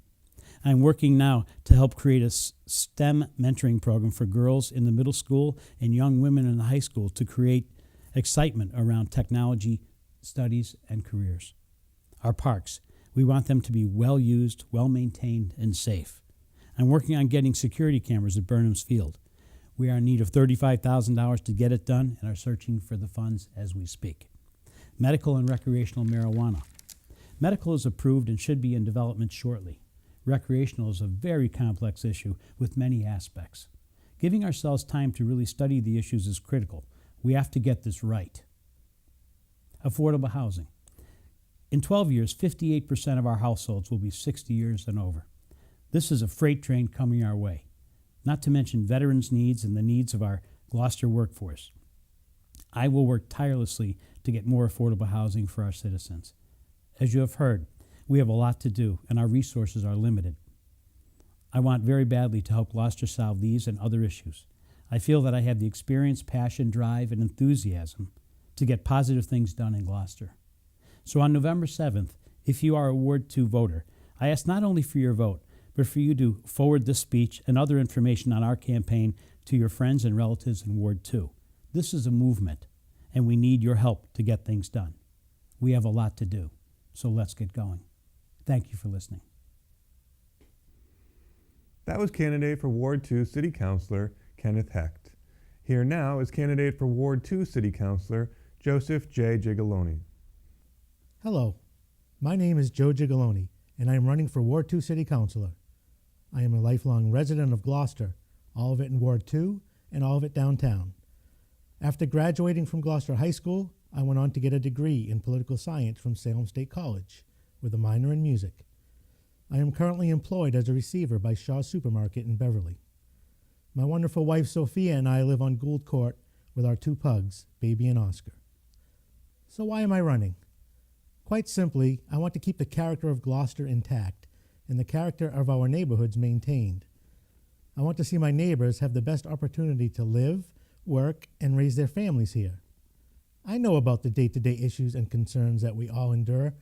I'm working now to help create a STEM mentoring program for girls in the middle school and young women in the high school to create excitement around technology, studies, and careers. Our parks, we want them to be well used, well maintained, and safe. I'm working on getting security cameras at Burnham's Field. We are in need of $35,000 to get it done and are searching for the funds as we speak. Medical and recreational marijuana. Medical is approved and should be in development shortly. Recreational is a very complex issue with many aspects. Giving ourselves time to really study the issues is critical. We have to get this right. Affordable housing. In 12 years, 58% of our households will be 60 years and over. This is a freight train coming our way, not to mention veterans' needs and the needs of our Gloucester workforce. I will work tirelessly to get more affordable housing for our citizens. As you have heard, we have a lot to do, and our resources are limited. I want very badly to help Gloucester solve these and other issues. I feel that I have the experience, passion, drive, and enthusiasm to get positive things done in Gloucester. So on November 7th, if you are a Ward 2 voter, I ask not only for your vote, but for you to forward this speech and other information on our campaign to your friends and relatives in Ward 2. This is a movement, and we need your help to get things done. We have a lot to do, so let's get going. Thank you for listening.
That was candidate for Ward 2 City Councilor Kenneth Hecht. Here now is candidate for Ward 2 City Councilor Joseph J. Gigolo.
Hello, my name is Joe Gigolo, and I am running for Ward 2 City Councilor. I am a lifelong resident of Gloucester, all of it in Ward 2 and all of it downtown. After graduating from Gloucester High School, I went on to get a degree in political science from Salem State College, with a minor in music. I am currently employed as a receiver by Shaw's Supermarket in Beverly. My wonderful wife Sofia and I live on Gould Court with our 2 pugs, Baby and Oscar. So why am I running? Quite simply, I want to keep the character of Gloucester intact and the character of our neighborhoods maintained. I want to see my neighbors have the best opportunity to live, work, and raise their families here. I know about the day-to-day issues and concerns that we all endure,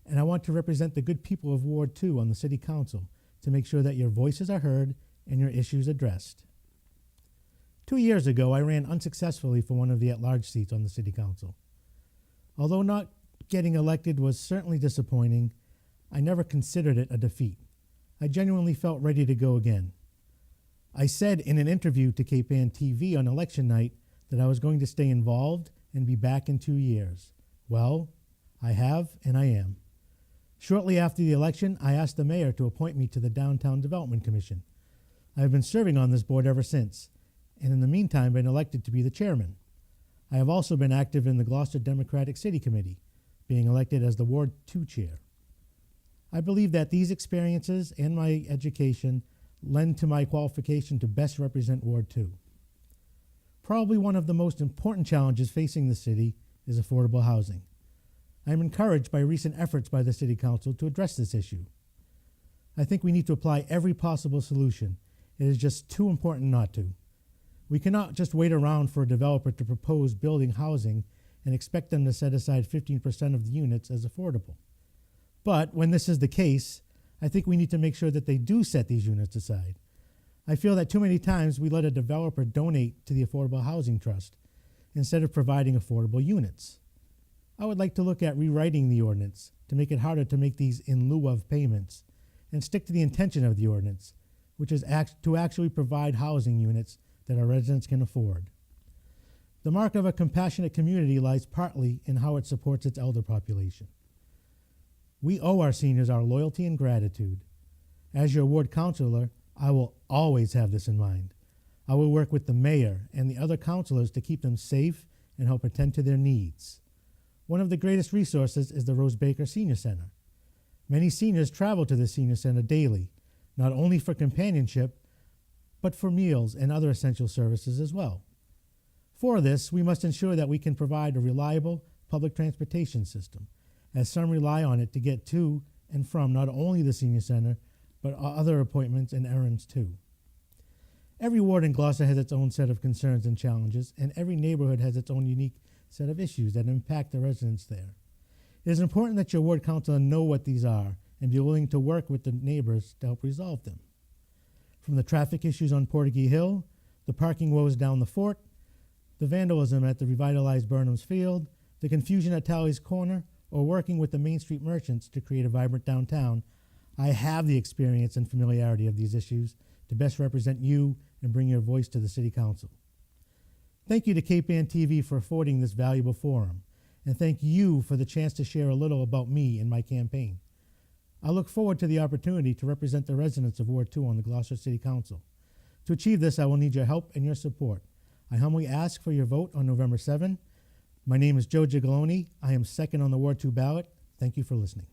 and I want to represent the good people of Ward 2 on the City Council to make sure that your voices are heard and your issues addressed. 2 years ago, I ran unsuccessfully for one of the at-large seats on the City Council. Although not getting elected was certainly disappointing, I never considered it a defeat. I genuinely felt ready to go again. I said in an interview to Cape Ann TV on election night that I was going to stay involved and be back in 2 years. Well, I have and I am. Shortly after the election, I asked the mayor to appoint me to the Downtown Development Commission. I have been serving on this board ever since, and in the meantime been elected to be the chairman. I have also been active in the Gloucester Democratic City Committee, being elected as the Ward 2 chair. I believe that these experiences and my education lend to my qualification to best represent Ward 2. Probably one of the most important challenges facing the city is affordable housing. I am encouraged by recent efforts by the City Council to address this issue. I think we need to apply every possible solution. It is just too important not to. We cannot just wait around for a developer to propose building housing and expect them to set aside 15% of the units as affordable. But when this is the case, I think we need to make sure that they do set these units aside. I feel that too many times we let a developer donate to the Affordable Housing Trust instead of providing affordable units. I would like to look at rewriting the ordinance to make it harder to make these in lieu of payments and stick to the intention of the ordinance, which is to actually provide housing units that our residents can afford. The mark of a compassionate community lies partly in how it supports its elder population. We owe our seniors our loyalty and gratitude. As your ward councilor, I will always have this in mind. I will work with the mayor and the other councilors to keep them safe and help attend to their needs. One of the greatest resources is the Rose Baker Senior Center. Many seniors travel to the senior center daily, not only for companionship, but for meals and other essential services as well. For this, we must ensure that we can provide a reliable public transportation system, as some rely on it to get to and from not only the senior center, but other appointments and errands too. Every ward in Gloucester has its own set of concerns and challenges, and every neighborhood has its own unique set of issues that impact the residents there. It is important that your ward councilor know what these are and be willing to work with the neighbors to help resolve them. From the traffic issues on Portuguese Hill, the parking woes down the fort, the vandalism at the revitalized Burnham's Field, the confusion at Tally's Corner, or working with the Main Street merchants to create a vibrant downtown, I have the experience and familiarity of these issues to best represent you and bring your voice to the City Council. Thank you to Cape Ann TV for affording this valuable forum, and thank you for the chance to share a little about me and my campaign. I look forward to the opportunity to represent the residents of Ward 2 on the Gloucester City Council. To achieve this, I will need your help and your support. I humbly ask for your vote on November 7. My name is Joe Gigolo. I am second on the Ward 2 ballot. Thank you for listening.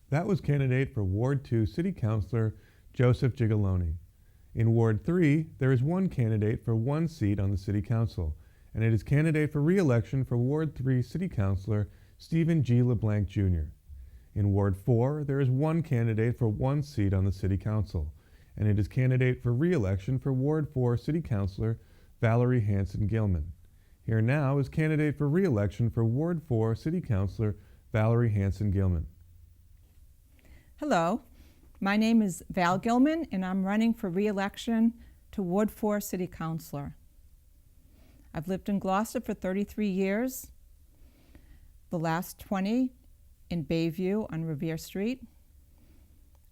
That was candidate for Ward 2 City Councilor Joseph Gigolo. In Ward 3, there is one candidate for one seat on the City Council, and it is candidate for re-election for Ward 3 City Councilor Stephen G. LeBlanc Jr. In Ward 4, there is one candidate for one seat on the City Council, and it is candidate for re-election for Ward 4 City Councilor Valerie Hanson Gilman. Here now is candidate for re-election for Ward 4 City Councilor Valerie Hanson Gilman.
Hello, my name is Val Gilman, and I'm running for re-election to Ward 4 City Councilor. I've lived in Gloucester for 33 years, the last 20 in Bayview on Revere Street.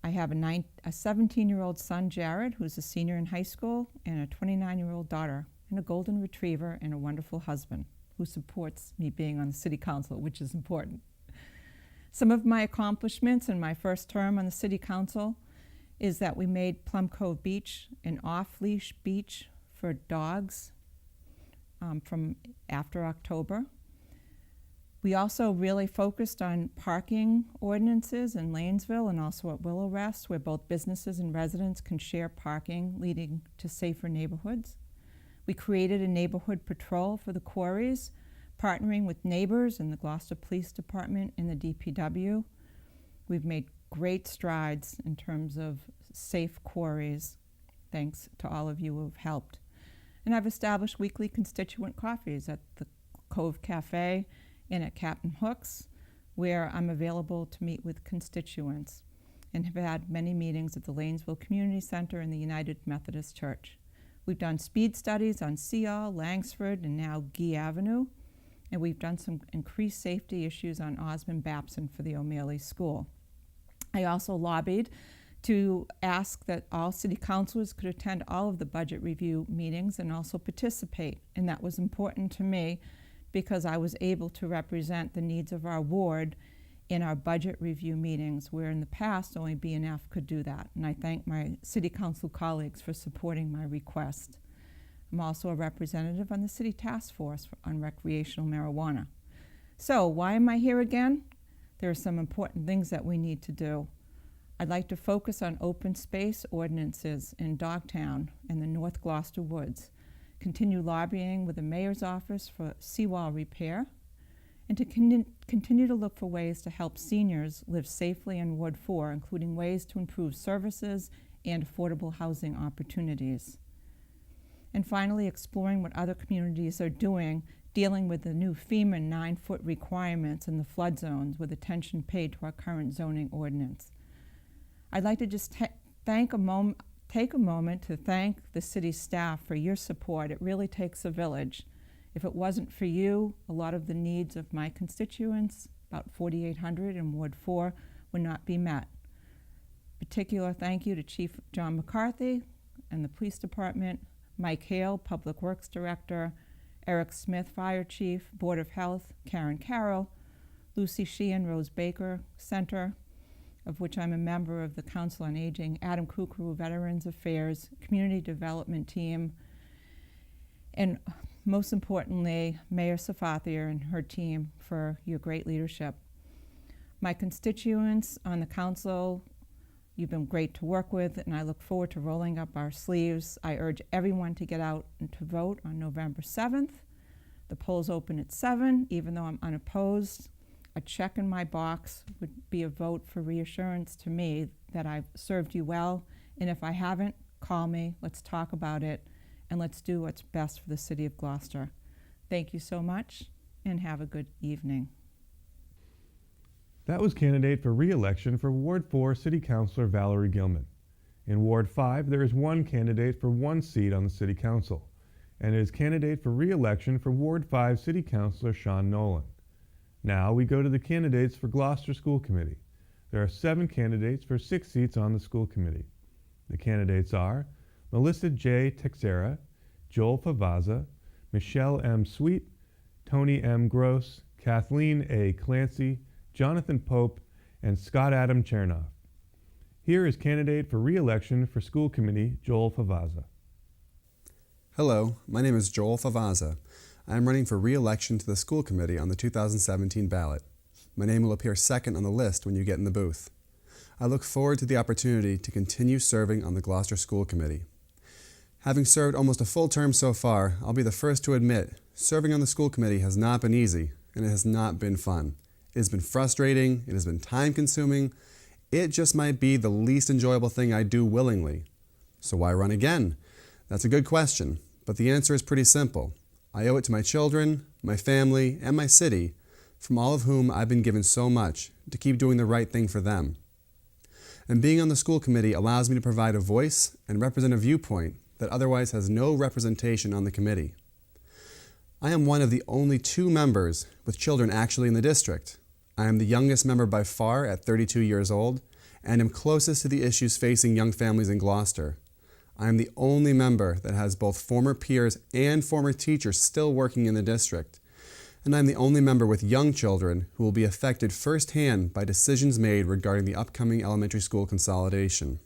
I have a 17-year-old son, Jared, who's a senior in high school, and a 29-year-old daughter, and a golden retriever, and a wonderful husband who supports me being on the City Council, which is important. Some of my accomplishments in my first term on the City Council is that we made Plum Cove Beach an off-leash beach for dogs from after October. We also really focused on parking ordinances in Lanesville and also at Willow Rest, where both businesses and residents can share parking, leading to safer neighborhoods. We created a neighborhood patrol for the quarries, partnering with neighbors and the Gloucester Police Department and the DPW. We've made great strides in terms of safe quarries, thanks to all of you who have helped. And I've established weekly constituent coffees at the Cove Cafe and at Captain Hook's, where I'm available to meet with constituents, and have had many meetings at the Lanesville Community Center and the United Methodist Church. We've done speed studies on Seall, Langsford, and now Gee Avenue, and we've done some increased safety issues on Osmond Babson for the O'Malley School. I also lobbied to ask that all city councilors could attend all of the budget review meetings and also participate, and that was important to me because I was able to represent the needs of our ward in our budget review meetings, where in the past only B&F could do that. And I thank my city council colleagues for supporting my request. I'm also a representative on the city task force on recreational marijuana. So why am I here again? There are some important things that we need to do. I'd like to focus on open space ordinances in Dogtown and the North Gloucester Woods, continue lobbying with the mayor's office for seawall repair, and to continue to look for ways to help seniors live safely in Ward 4, including ways to improve services and affordable housing opportunities. And finally, exploring what other communities are doing, dealing with the new FEMA 9-foot requirements in the flood zones with attention paid to our current zoning ordinance. I'd like to just take a moment to thank the city staff for your support. It really takes a village. If it wasn't for you, a lot of the needs of my constituents, about 4,800 in Ward 4, would not be met. Particular thank you to Chief John McCarthy and the Police Department, Mike Hale, Public Works Director, Eric Smith, Fire Chief, Board of Health, Karen Carroll, Lucy Sheehan, Rose Baker Center, of which I'm a member of the Council on Aging, Adam Kukru, Veterans Affairs, Community Development Team, and most importantly, Mayor Sofia and her team for your great leadership. My constituents on the council, you've been great to work with, and I look forward to rolling up our sleeves. I urge everyone to get out and to vote on November 7th. The polls open at 7, even though I'm unopposed. A check in my box would be a vote for reassurance to me that I've served you well, and if I haven't, call me, let's talk about it, and let's do what's best for the city of Gloucester. Thank you so much, and have a good evening.
That was candidate for re-election for Ward 4 City Councilor Valerie Gilman. In Ward 5, there is one candidate for one seat on the City Council, and it is candidate for re-election for Ward 5 City Councilor Sean Nolan. Now we go to the candidates for Gloucester School Committee. There are 7 candidates for 6 seats on the school committee. The candidates are Melissa J. Texera, Joel Lavazza, Michelle M. Sweet, Tony M. Gross, Kathleen A. Clancy, Jonathan Pope, and Scott Adam Chernoff. Here is candidate for re-election for school committee, Joel Lavazza.
Hello, my name is Joel Lavazza. I am running for re-election to the school committee on the 2017 ballot. My name will appear second on the list when you get in the booth. I look forward to the opportunity to continue serving on the Gloucester School Committee. Having served almost a full term so far, I'll be the first to admit serving on the school committee has not been easy, and it has not been fun. It has been frustrating, it has been time-consuming. It just might be the least enjoyable thing I do willingly. So why run again? That's a good question, but the answer is pretty simple. I owe it to my children, my family, and my city, from all of whom I've been given so much, to keep doing the right thing for them. And being on the school committee allows me to provide a voice and represent a viewpoint that otherwise has no representation on the committee. I am one of the only 2 members with children actually in the district. I am the youngest member by far at 32 years old, and am closest to the issues facing young families in Gloucester. I am the only member that has both former peers and former teachers still working in the district. And I'm the only member with young children who will be affected firsthand by decisions made regarding the upcoming elementary school consolidation.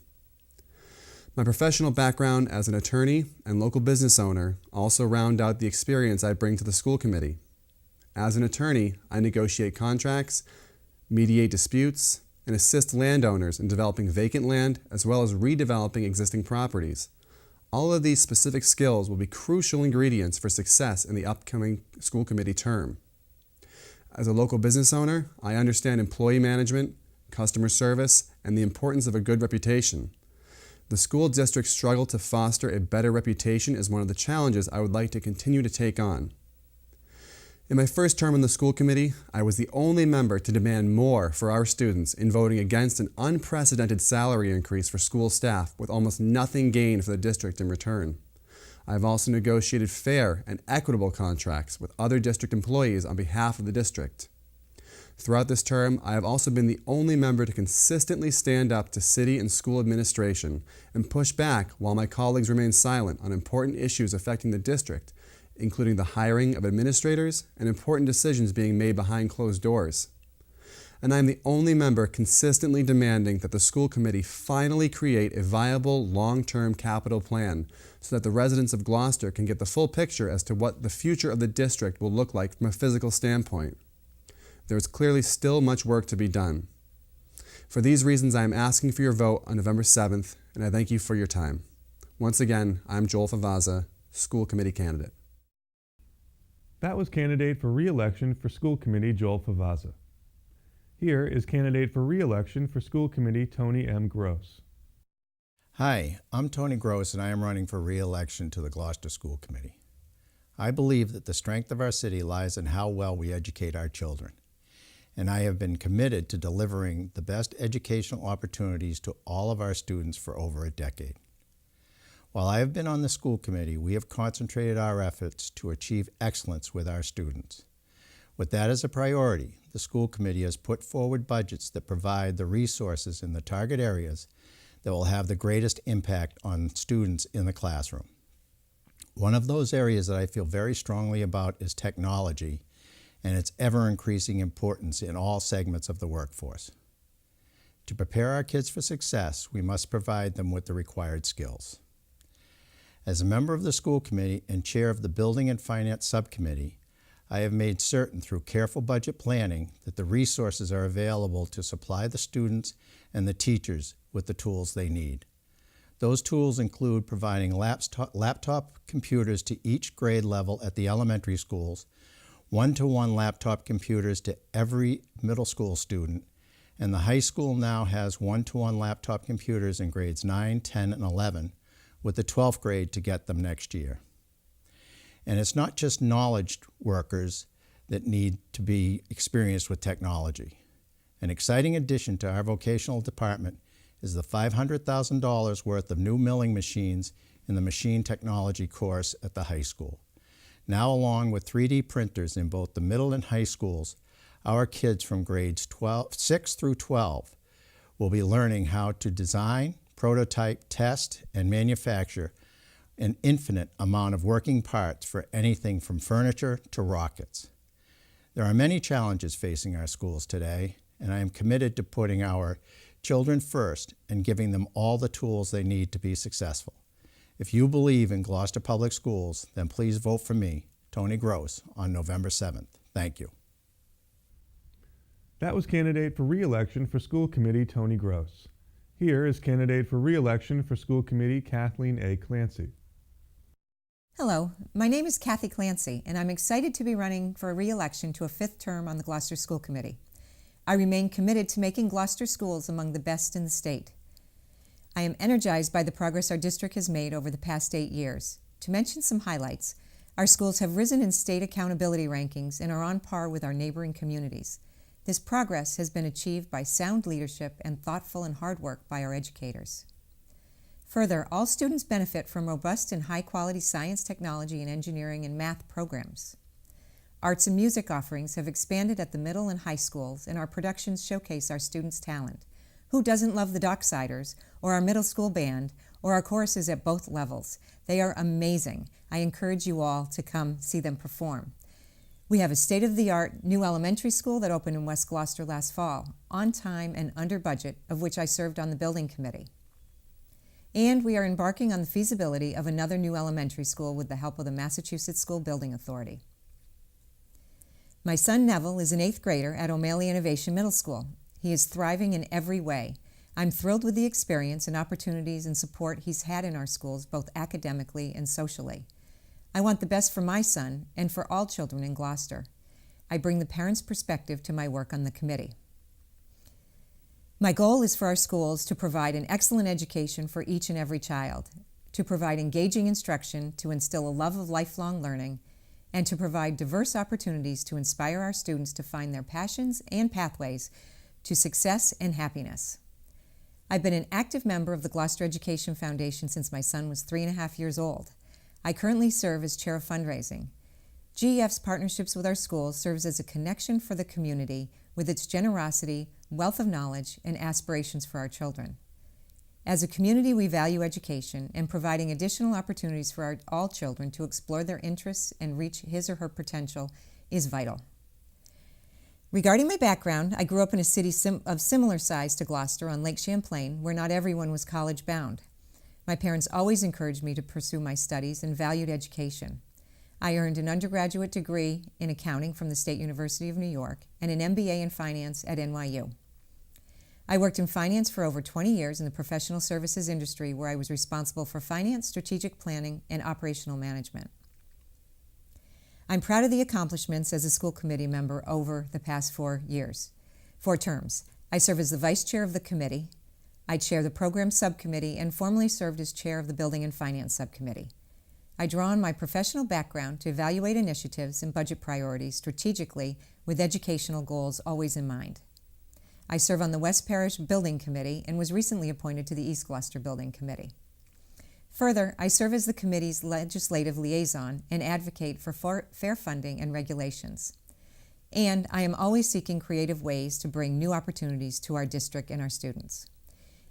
My professional background as an attorney and local business owner also round out the experience I bring to the school committee. As an attorney, I negotiate contracts, mediate disputes, and assist landowners in developing vacant land as well as redeveloping existing properties. All of these specific skills will be crucial ingredients for success in the upcoming school committee term. As a local business owner, I understand employee management, customer service, and the importance of a good reputation. The school district's struggle to foster a better reputation is one of the challenges I would like to continue to take on. In my first term on the school committee, I was the only member to demand more for our students in voting against an unprecedented salary increase for school staff with almost nothing gained for the district in return. I have also negotiated fair and equitable contracts with other district employees on behalf of the district. Throughout this term, I have also been the only member to consistently stand up to city and school administration and push back while my colleagues remain silent on important issues affecting the district, including the hiring of administrators and important decisions being made behind closed doors. And I am the only member consistently demanding that the school committee finally create a viable long-term capital plan so that the residents of Gloucester can get the full picture as to what the future of the district will look like from a physical standpoint. There is clearly still much work to be done. For these reasons, I am asking for your vote on November 7th, and I thank you for your time. Once again, I'm Joel Lavazza, school committee candidate.
That was candidate for re-election for school committee, Joel Lavazza. Here is candidate for re-election for school committee, Tony M. Gross.
Hi, I'm Tony Gross, and I am running for re-election to the Gloucester School Committee. I believe that the strength of our city lies in how well we educate our children, and I have been committed to delivering the best educational opportunities to all of our students for over a decade. While I have been on the school committee, we have concentrated our efforts to achieve excellence with our students. With that as a priority, the school committee has put forward budgets that provide the resources in the target areas that will have the greatest impact on students in the classroom. One of those areas that I feel very strongly about is technology and its ever-increasing importance in all segments of the workforce. To prepare our kids for success, we must provide them with the required skills. As a member of the school committee and chair of the Building and Finance Subcommittee, I have made certain through careful budget planning that the resources are available to supply the students and the teachers with the tools they need. Those tools include providing laptop computers to each grade level at the elementary schools, one-to-one laptop computers to every middle school student, and the high school now has one-to-one laptop computers in grades 9, 10, and 11, with the 12th grade to get them next year. And it's not just knowledge workers that need to be experienced with technology. An exciting addition to our vocational department is the $500,000 worth of new milling machines in the machine technology course at the high school. Now, along with 3D printers in both the middle and high schools, our kids from grades 6 through 12 will be learning how to design, prototype, test, and manufacture an infinite amount of working parts for anything from furniture to rockets. There are many challenges facing our schools today, and I am committed to putting our children first and giving them all the tools they need to be successful. If you believe in Gloucester Public Schools, then please vote for me, Tony Gross, on November 7th. Thank you.
That was candidate for re-election for School Committee Tony Gross. Here is candidate for re-election for School Committee Kathleen A. Clancy.
Hello, my name is Kathy Clancy, and I'm excited to be running for a re-election to a 5th term on the Gloucester School Committee. I remain committed to making Gloucester schools among the best in the state. I am energized by the progress our district has made over the past 8 years. To mention some highlights, our schools have risen in state accountability rankings and are on par with our neighboring communities. This progress has been achieved by sound leadership and thoughtful and hard work by our educators. Further, all students benefit from robust and high-quality science, technology, and engineering and math programs. Arts and music offerings have expanded at the middle and high schools, and our productions showcase our students' talent. Who doesn't love the Docksiders, or our middle school band, or our choruses at both levels? They are amazing. I encourage you all to come see them perform. We have a state-of-the-art new elementary school that opened in West Gloucester last fall, on time and under budget, of which I served on the building committee. And we are embarking on the feasibility of another new elementary school with the help of the Massachusetts School Building Authority. My son Neville is an 8th grader at O'Malley Innovation Middle School. He is thriving in every way. I'm thrilled with the experience and opportunities and support he's had in our schools, both academically and socially. I want the best for my son and for all children in Gloucester. I bring the parents' perspective to my work on the committee. My goal is for our schools to provide an excellent education for each and every child, to provide engaging instruction, to instill a love of lifelong learning, and to provide diverse opportunities to inspire our students to find their passions and pathways to success and happiness. I've been an active member of the Gloucester Education Foundation since my son was 3.5 years old. I currently serve as chair of fundraising. GEF's partnerships with our schools serves as a connection for the community with its generosity, wealth of knowledge, and aspirations for our children. As a community, we value education, and providing additional opportunities for all children to explore their interests and reach his or her potential is vital. Regarding my background, I grew up in a city of similar size to Gloucester on Lake Champlain, where not everyone was college-bound. My parents always encouraged me to pursue my studies and valued education. I earned an undergraduate degree in accounting from the State University of New York and an MBA in finance at NYU. I worked in finance for over 20 years in the professional services industry, where I was responsible for finance, strategic planning, and operational management. I'm proud of the accomplishments as a school committee member over the past 4 terms. I serve as the vice chair of the committee. I chair the program subcommittee and formerly served as chair of the building and finance subcommittee. I draw on my professional background to evaluate initiatives and budget priorities strategically with educational goals always in mind. I serve on the West Parish Building Committee and was recently appointed to the East Gloucester Building Committee. Further, I serve as the committee's legislative liaison and advocate for fair funding and regulations. And I am always seeking creative ways to bring new opportunities to our district and our students.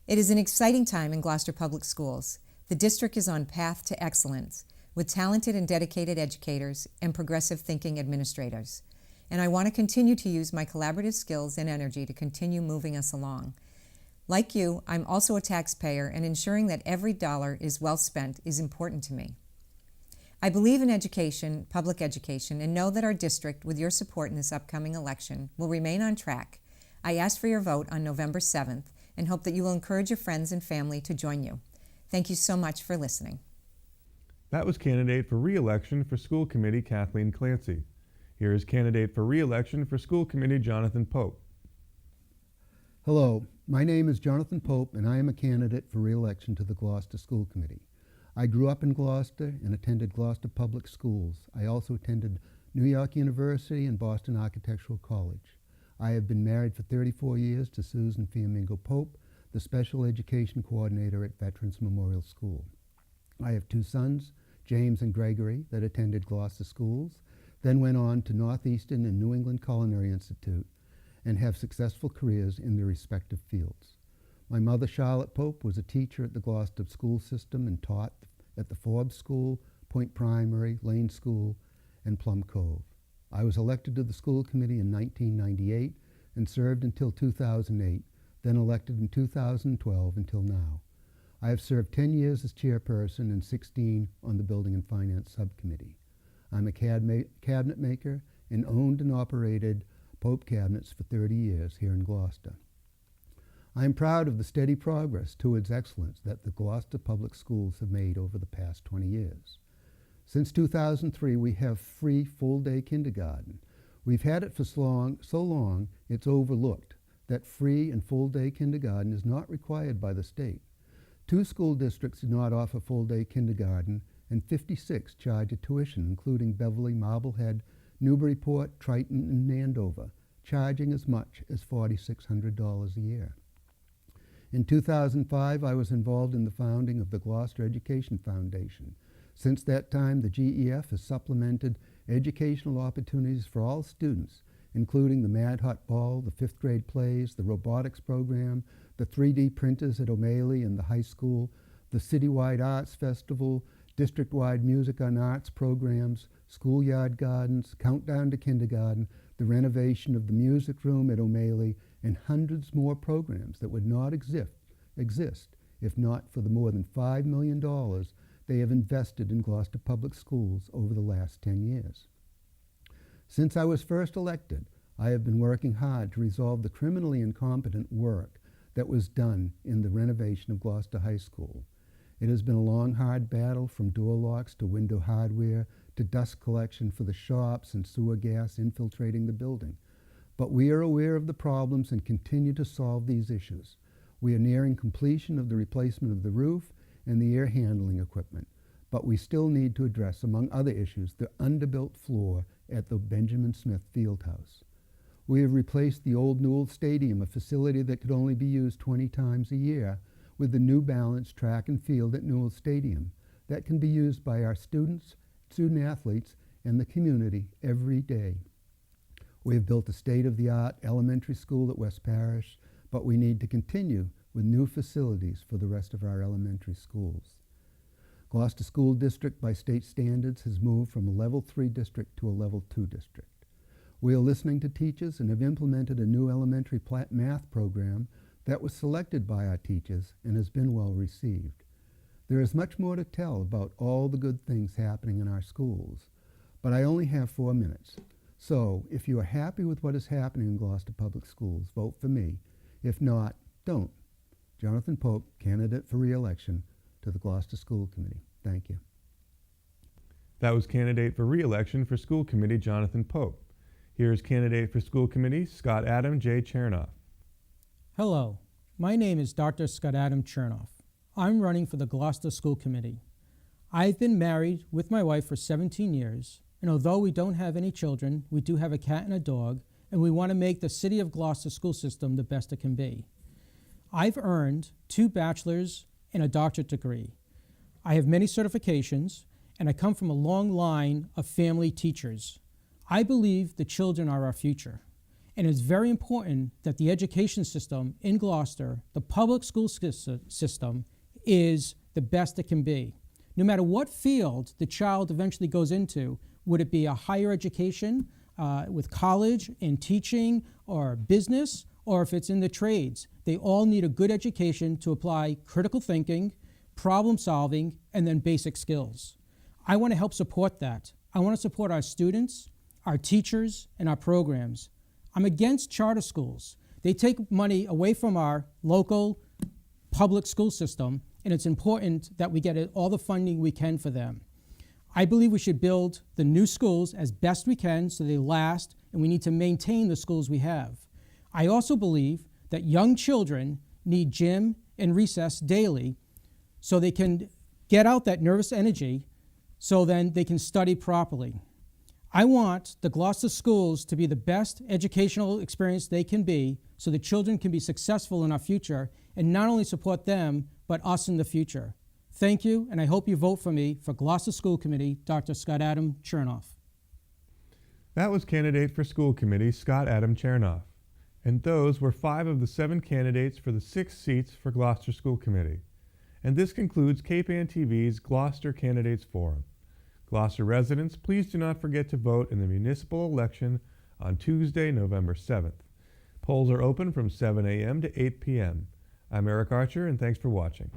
It is an exciting time in Gloucester Public Schools. The district is on path to excellence with talented and dedicated educators and progressive thinking administrators. And I want to continue to use my collaborative skills and energy to continue moving us along. Like you, I'm also a taxpayer, and ensuring that every dollar is well spent is important to me. I believe in education, public education, and know that our district, with your support in this upcoming election, will remain on track. I ask for your vote on November 7th and hope that you will encourage your friends and family to join you. Thank you so much for listening.
That was candidate for re-election for School Committee Kathleen Clancy. Here is candidate for re-election for School Committee Jonathan Pope.
Hello, my name is Jonathan Pope, and I am a candidate for re-election to the Gloucester School Committee. I grew up in Gloucester and attended Gloucester Public Schools. I also attended New York University and Boston Architectural College. I have been married for 34 years to Susan Fiamingo Pope, the Special Education Coordinator at Veterans Memorial School. I have two sons, James and Gregory, that attended Gloucester schools, then went on to Northeastern and New England Culinary Institute, and have successful careers in their respective fields. My mother, Charlotte Pope, was a teacher at the Gloucester school system and taught at the Forbes School, Point Primary, Lane School, and Plum Cove. I was elected to the school committee in 1998 and served until 2008, then elected in 2012 until now. I have served 10 years as chairperson and 16 on the Building and Finance Subcommittee. I'm a cabinet maker and owned and operated Pope cabinets for 30 years here in Gloucester. I am proud of the steady progress towards excellence that the Gloucester Public Schools have made over the past 20 years. Since 2003, we have free full-day kindergarten. We've had it for so long it's overlooked that free and full-day kindergarten is not required by the state. 2 school districts do not offer full-day kindergarten, and 56 charge a tuition, including Beverly, Marblehead, Newburyport, Triton, and Andover, charging as much as $4,600 a year. In 2005, I was involved in the founding of the Gloucester Education Foundation. Since that time, the GEF has supplemented educational opportunities for all students, including the Mad Hot Ball, the 5th grade plays, the robotics program, the 3D printers at O'Malley and the high school, the Citywide Arts Festival, district-wide music and arts programs, schoolyard gardens, countdown to kindergarten, the renovation of the music room at O'Malley, and hundreds more programs that would not exist if not for the more than $5 million they have invested in Gloucester Public Schools over the last 10 years. Since I was first elected, I have been working hard to resolve the criminally incompetent work that was done in the renovation of Gloucester High School. It has been a long, hard battle, from door locks to window hardware to dust collection for the shops and sewer gas infiltrating the building. But we are aware of the problems and continue to solve these issues. We are nearing completion of the replacement of the roof and the air handling equipment, but we still need to address, among other issues, the underbuilt floor at the Benjamin Smith Fieldhouse. We have replaced the old Newell Stadium, a facility that could only be used 20 times a year, with the new balanced track and field at Newell Stadium that can be used by our students, student athletes, and the community every day. We have built a state-of-the-art elementary school at West Parish, but we need to continue with new facilities for the rest of our elementary schools. Gloucester School District, by state standards, has moved from a Level 3 district to a Level 2 district. We are listening to teachers and have implemented a new elementary math program that was selected by our teachers and has been well received. There is much more to tell about all the good things happening in our schools, but I only have 4 minutes. So if you are happy with what is happening in Gloucester Public Schools, vote for me. If not, don't. Jonathan Pope, candidate for re-election to the Gloucester School Committee. Thank you.
That was candidate for re-election for School Committee Jonathan Pope. Here is candidate for School Committee Scot Adam J. Chernoff.
Hello, my name is Dr. Scot Adam Chernoff. I'm running for the Gloucester School Committee. I've been married with my wife for 17 years, and although we don't have any children, we do have a cat and a dog, and we want to make the City of Gloucester school system the best it can be. I've earned 2 bachelor's and a doctorate degree. I have many certifications, and I come from a long line of family teachers. I believe the children are our future, and it's very important that the education system in Gloucester, the public school system, is the best it can be. No matter what field the child eventually goes into, would it be a higher education with college and teaching or business, or if it's in the trades, they all need a good education to apply critical thinking, problem solving, and then basic skills. I want to help support that. I want to support our students, our teachers, and our programs. I'm against charter schools. They take money away from our local public school system, and it's important that we get all the funding we can for them. I believe we should build the new schools as best we can so they last, and we need to maintain the schools we have. I also believe that young children need gym and recess daily so they can get out that nervous energy so then they can study properly. I want the Gloucester schools to be the best educational experience they can be so the children can be successful in our future and not only support them, but us in the future. Thank you, and I hope you vote for me for Gloucester School Committee, Dr. Scot M Hard.
That was candidate for school committee Scot M Hard. And those were 5 of the 7 candidates for the 6 seats for Gloucester School Committee. And this concludes Cape Ann TV's Gloucester Candidates Forum. Gloucester residents, please do not forget to vote in the municipal election on Tuesday, November 7th. Polls are open from 7 a.m. to 8 p.m. I'm Eric Archer, and thanks for watching.